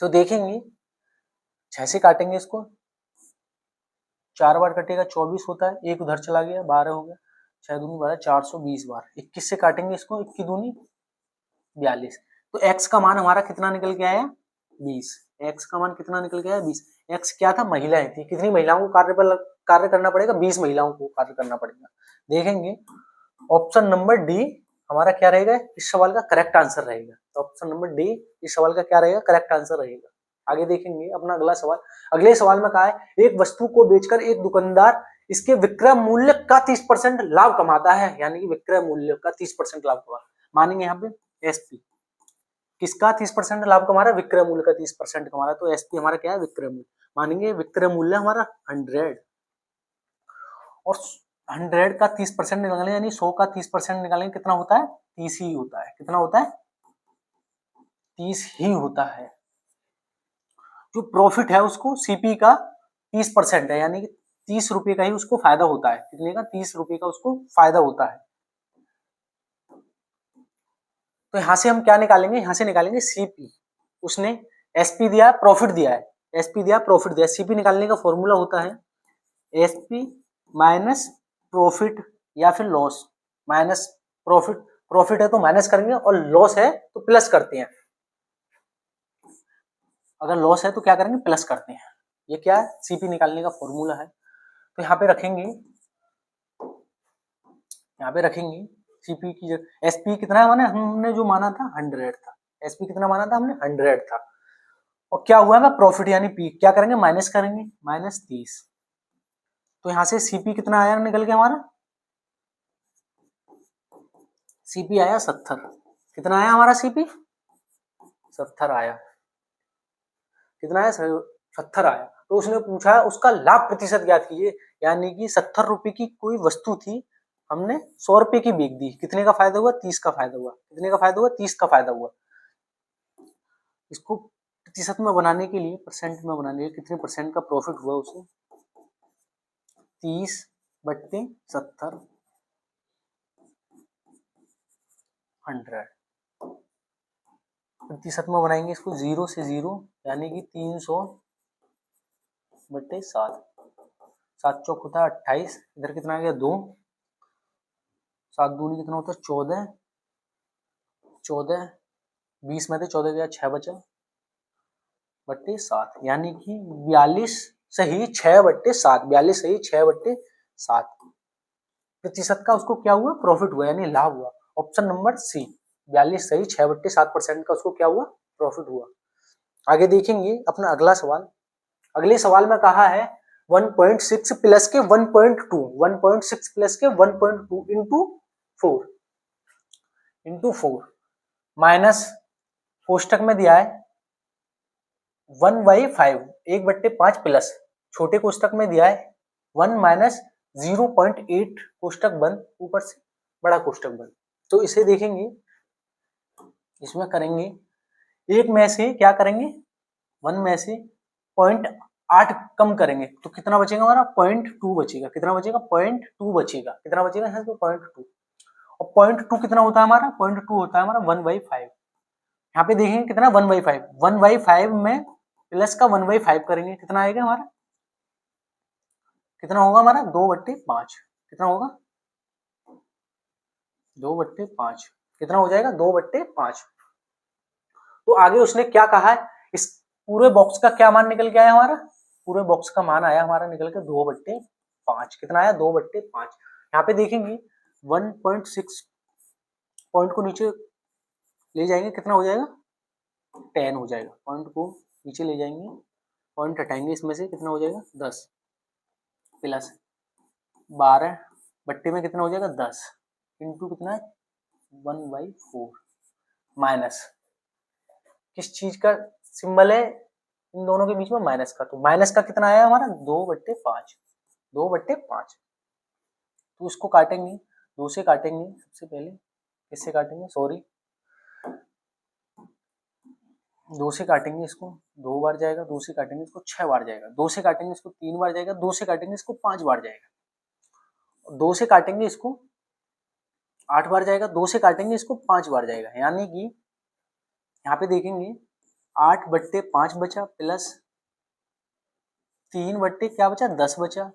तो देखेंगे 6 से काटेंगे इसको, 4 बार कटेगा 24 होता है, एक उधर चला गया 12 हो गया, 6 दूनी 12, 420 बार। 21 से काटेंगे इसको, 21 दूनी 42। तो x का मान हमारा कितना निकल के आया, 20। x का मान कितना निकल के आया, 20। x क्या था, महिलाएं थी, कितनी महिलाओं को कार्य करना पड़ेगा, 20 महिलाओं को कार्य करना पड़ेगा। देखेंगे ऑप्शन नंबर डी हमारा क्या रहेगा, इस सवाल का करेक्ट आंसर रहेगा। तो ऑप्शन नंबर डी इस सवाल का क्या रहेगा, करेक्ट आंसर रहेगा। आगे देखेंगे अपना अगला सवाल। अगले सवाल में कहा है एक वस्तु को बेचकर एक दुकानदार इसके विक्रय मूल्य का 30% लाभ कमाता है, यानी कि विक्रय मूल्य का 30% लाभ कमा, मानेंगे यहाँ पे एसपी किसका 30% लाभ कमा रहा है, विक्रय मूल्य का 30% कमा रहा है। तो एसपी हमारा क्या है, विक्रय मूल्य, मानेंगे विक्रय मूल्य हमारा 100 और 100 का 30% निकालें, यानी 100 का 30% निकालेंगे कितना होता है, 30 ही होता है। कितना होता है, 30 ही होता है। जो प्रॉफिट है उसको सीपी का 30% है, यानी कि 30 रुपए का ही उसको फायदा होता है। कितने का, 30 रुपए का उसको फायदा होता है। तो यहां से हम क्या निकालेंगे, यहां से निकालेंगे सीपी। उसने एसपी दिया, प्रॉफिट दिया है, एसपी दिया, प्रॉफिट दिया। सीपी निकालने का फॉर्मूला होता है एसपी माइनस प्रॉफिट या फिर लॉस माइनस प्रॉफिट। प्रॉफिट है तो माइनस करेंगे और लॉस है तो प्लस करते हैं। अगर लॉस है तो क्या करेंगे, प्लस करते हैं। ये क्या है, सीपी निकालने का फॉर्मूला है। तो यहाँ पे रखेंगे, यहाँ पे रखेंगे सीपी की जगह एसपी कितना है, माने हमने जो माना था 100 था, एसपी कितना माना था हमने, 100 था। और क्या हुआ ना, प्रॉफिट यानी पी क्या करेंगे, माइनस करेंगे, माइनस 30। तो यहाँ से सीपी कितना आया निकल के हमारा, सीपी आया 70। कितना आया हमारा सीपी, 70 आया। कितना आया, 70 आया। तो उसने पूछा उसका लाभ प्रतिशत ज्ञात कीजिए, यानी कि 70 रुपए की कोई वस्तु थी, हमने 100 रुपए की बेच दी, कितने का फायदा हुआ, 30 का फायदा हुआ। कितने का फायदा हुआ, 30 का फायदा हुआ। इसको प्रतिशत में बनाने के लिए, परसेंट में बनाने के लिए, कितने परसेंट का प्रॉफिट हुआ उसे, 30/70 100 प्रतिशत में बनाएंगे इसको, 0 से 0 यानी कि 300/7। 7 चौक होता है 28, इधर कितना आ गया 2, 7 दूनी कितना होता है 14, 20 में थे 14 गया 6 बचा बट्टे 7, यानी कि 42 सही 6/7, 42 सही 6/7 प्रतिशत का उसको क्या हुआ, प्रॉफिट हुआ, यानी लाभ हुआ। ऑप्शन नंबर सी 42 सही 6/7% का उसको क्या हुआ, प्रॉफिट हुआ। आगे देखेंगे अपना अगला सवाल। अगले सवाल में कहा है 1.6 प्लस के 1.2, 1.6 प्लस के 1.2 इंटू 4 माइनस कोष्टक में दिया है 1/5, 1/5 प्लस छोटे कोष्टक में दिया है 1 माइनस 0.8 कोष्टक बंद, ऊपर से बड़ा कोष्टक बंद। तो इसे देखेंगे, इसमें करेंगे एक में से क्या करेंगे, 1 में से 0.8 कम करेंगे तो कितना बचेगा हमारा, 0.2 बचेगा। कितना बचेगा, 0.2 बचेगा। कितना बचेगा यहाँ पे 0.2, और 0.2 कितना होता है हमारा, 0.2 होता है हमारा 1/5। यहाँ पे देखेंगे कितना 1/5, 1/5 में प्लस का 1/5 करेंगे, कितना आएगा हमारा, कितना होगा हमारा 2/5। कितना होगा 2/5, कितना हो जाएगा 2/5। तो आगे उसने क्या कहा है, इस पूरे बॉक्स का क्या मान निकल के आया हमारा, पूरे बॉक्स का मान आया हमारा निकल के 2/5। कितना आया 2/5। यहाँ पे देखेंगे 1.6 पॉइंट को नीचे ले जाएंगे, कितना हो जाएगा 10 हो जाएगा। पॉइंट को नीचे ले जाएंगे, पॉइंट हटाएंगे इसमें से, कितना हो जाएगा 10 प्लस 12 बट्टे में कितना हो जाएगा 10 इंटू कितना है 1/4 माइनस किस चीज का सिंबल है इन दोनों के बीच में माइनस का, तो माइनस का कितना आया हमारा 2/5 2/5। तो इसको काटेंगे 2 से काटेंगे, सबसे पहले किससे काटेंगे, सॉरी 2 से काटेंगे इसको 2 बार जाएगा, 2 से काटेंगे इसको 6 बार जाएगा, 2 से काटेंगे इसको 3 बार जाएगा, 2 से काटेंगे इसको 5 बार जाएगा, 2 से काटेंगे इसको 8 बार जाएगा, 2 से काटेंगे इसको 5 बार जाएगा। यानी कि यहाँ पे देखेंगे 8/5 बचा प्लस 3 बट्टे क्या बचा 10 बचा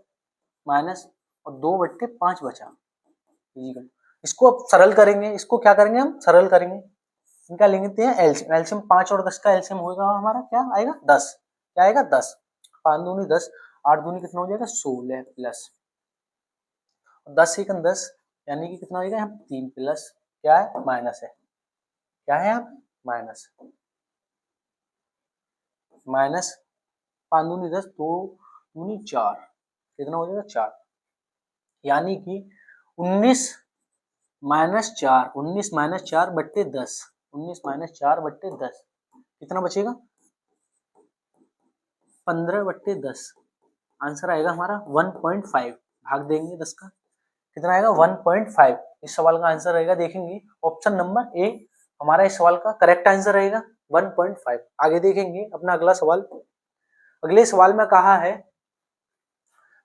माइनस और 2/5 बचा फिजिकल। इसको अब सरल करेंगे, इसको क्या करेंगे हम सरल करेंगे, इनका लेंगे हैं एलसीएम। एलसीएम 5 और 10 का एलसीएम होगा हमारा क्या आएगा 10, क्या आएगा 10, 5 दूनी 10, 8 दूनी कितना हो जाएगा 16 प्लस 10 से 10 यानी कि कितना हो जाएगा 3 प्लस क्या है माइनस है, क्या है आप माइनस माइनस 5 दूनी 10, 2 दूनी 4 कितना हो जाएगा 4, यानी कि 19 माइनस 4 19 माइनस 4 बट्टे 10 19 माइनस 4 बट्टे 10 कितना बचेगा 15/10। आंसर आएगा हमारा 1.5, भाग देंगे 10 का कितना आएगा 1.5। इस सवाल का आंसर रहेगा, देखेंगे ऑप्शन नंबर ए हमारा इस सवाल का करेक्ट आंसर रहेगा 1.5। आगे देखेंगे अपना अगला सवाल। अगले सवाल में कहा है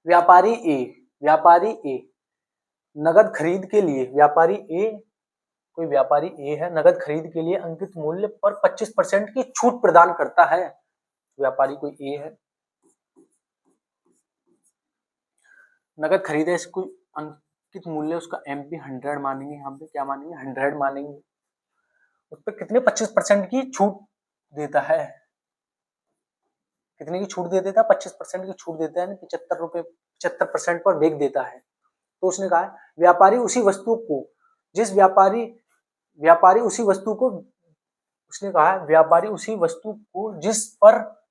व्यापारी ए नगद खरीद के लिए कोई व्यापारी ए है नगद खरीद के लिए अंकित मूल्य पर 25% की छूट प्रदान करता है। व्यापारी कोई ए है नगद खरीद है, इसको अंकित मूल्य उसका एमपी 100 मानेंगे, यहाँ पे क्या मानेंगे 100 मानेंगे, उस पर कितने 25% की छूट देता है, कितने की छूट दे देता है 25% की छूट देता है, 75 रुपए 75% पर बेच देता है। तो उसने कहा व्यापारी उसी वस्तु को जिस पर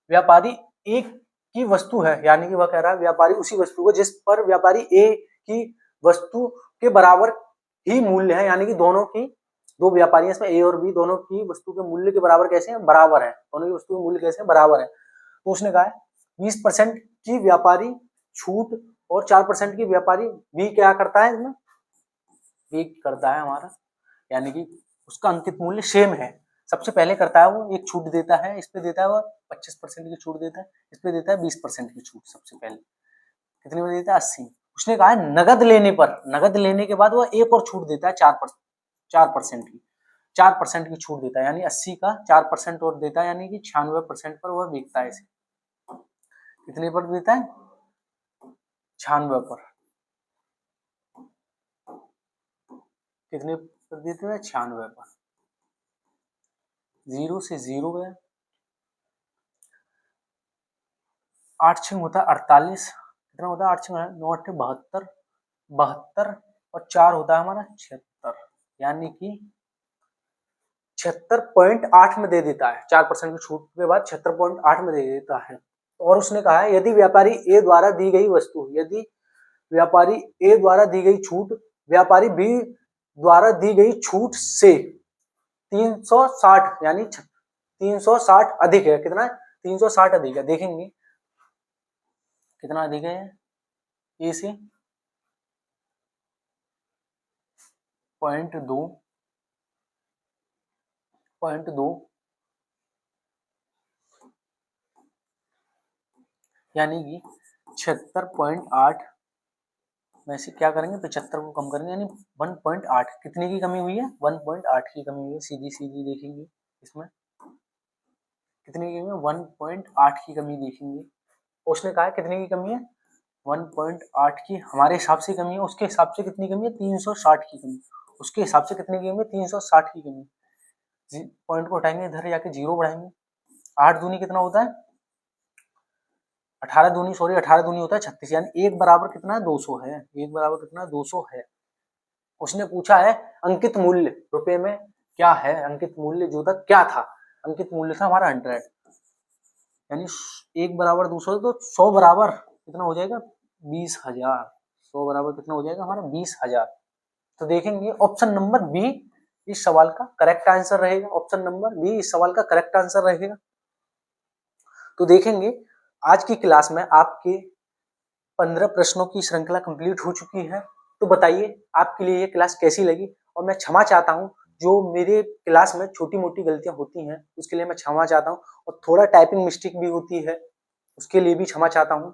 व्यापारी ए की वस्तु है, यानी कि वह कह रहा है व्यापारी उसी वस्तु को जिस पर व्यापारी ए की वस्तु के बराबर ही मूल्य है, यानी कि दोनों की दो व्यापारी इसमें ए और बी दोनों की वस्तु के मूल्य के बराबर कैसे हैं बराबर है, दोनों की वस्तु के मूल्य कैसे हैं बराबर है। तो उसने कहा 20% की व्यापारी छूट और 4% की व्यापारी बी क्या करता है इसमें बी करता है हमारा, यानी कि उसका अंकित मूल्य सेम है। सबसे पहले करता है वो एक छूट देता है, इस पे देता है वो 25% की छूट देता है, इस पे देता है 20% की छूट। सबसे पहले कितने में देता है 80। उसने कहा है नगद लेने के बाद वो एक और छूट देता है 4% की 4% की छूट देता है, यानी 80 का 4% और देता है, यानी कि 96% पर वह बिकता है। इसे कितने पर देता है 96 पर, कितने पर देते हैं 96 पर, 0 से 0 गया, 8 6 होता है 48, कितना होता है 8 6 9 8 72 72 और 4 होता है हमारा 76, यानी कि 76.8 में दे देता है, 4% की छूट के बाद 76.8 में दे देता है। और उसने कहा है यदि व्यापारी ए द्वारा दी गई वस्तु, यदि व्यापारी ए द्वारा दी गई छूट व्यापारी बी द्वारा दी गई छूट से 360 यानी 360 अधिक है, कितना 360 अधिक है, देखेंगे कितना अधिक है ए से 0.2 यानी कि 76.8 में से क्या करेंगे 75 को कम करेंगे, यानी 1.8 कितने की कमी हुई है 1.8 की कमी हुई है। सीधी देखेंगे इसमें कितने की कमी है 1.8 की कमी देखेंगे। उसने कहा कितने की कमी है 1.8 की, हमारे हिसाब से कमी है, उसके हिसाब से कितनी कमी है 360 की कमी, उसके हिसाब से कितने की कमी है 360 की कमी। पॉइंट को हटाएंगे इधर जाके 0 बढ़ाएंगे, 8 दूनी कितना होता है 18 दूनी होता है 36, यानी एक बराबर कितना 200 है, एक बराबर कितना 200 है। उसने पूछा है अंकित मूल्य रुपए में क्या है, अंकित मूल्य जो था क्या था, अंकित मूल्य था हमारा 100, यानी एक बराबर 200 तो 100 बराबर कितना हो जाएगा 20,000, 100 बराबर कितना हो जाएगा हमारा 20,000। तो देखेंगे ऑप्शन नंबर बी इस सवाल का करेक्ट आंसर रहेगा। ऑप्शन नंबर बी इस सवाल का करेक्ट आंसर रहेगा। तो देखेंगे आज की क्लास में आपके 15 प्रश्नों की श्रृंखला कंप्लीट हो चुकी है। तो बताइए आपके लिए ये क्लास कैसी लगी। और मैं क्षमा चाहता हूँ जो मेरे क्लास में छोटी मोटी गलतियां होती हैं उसके लिए मैं क्षमा चाहता हूँ, और थोड़ा टाइपिंग मिस्टेक भी होती है उसके लिए भी क्षमा चाहता हूँ।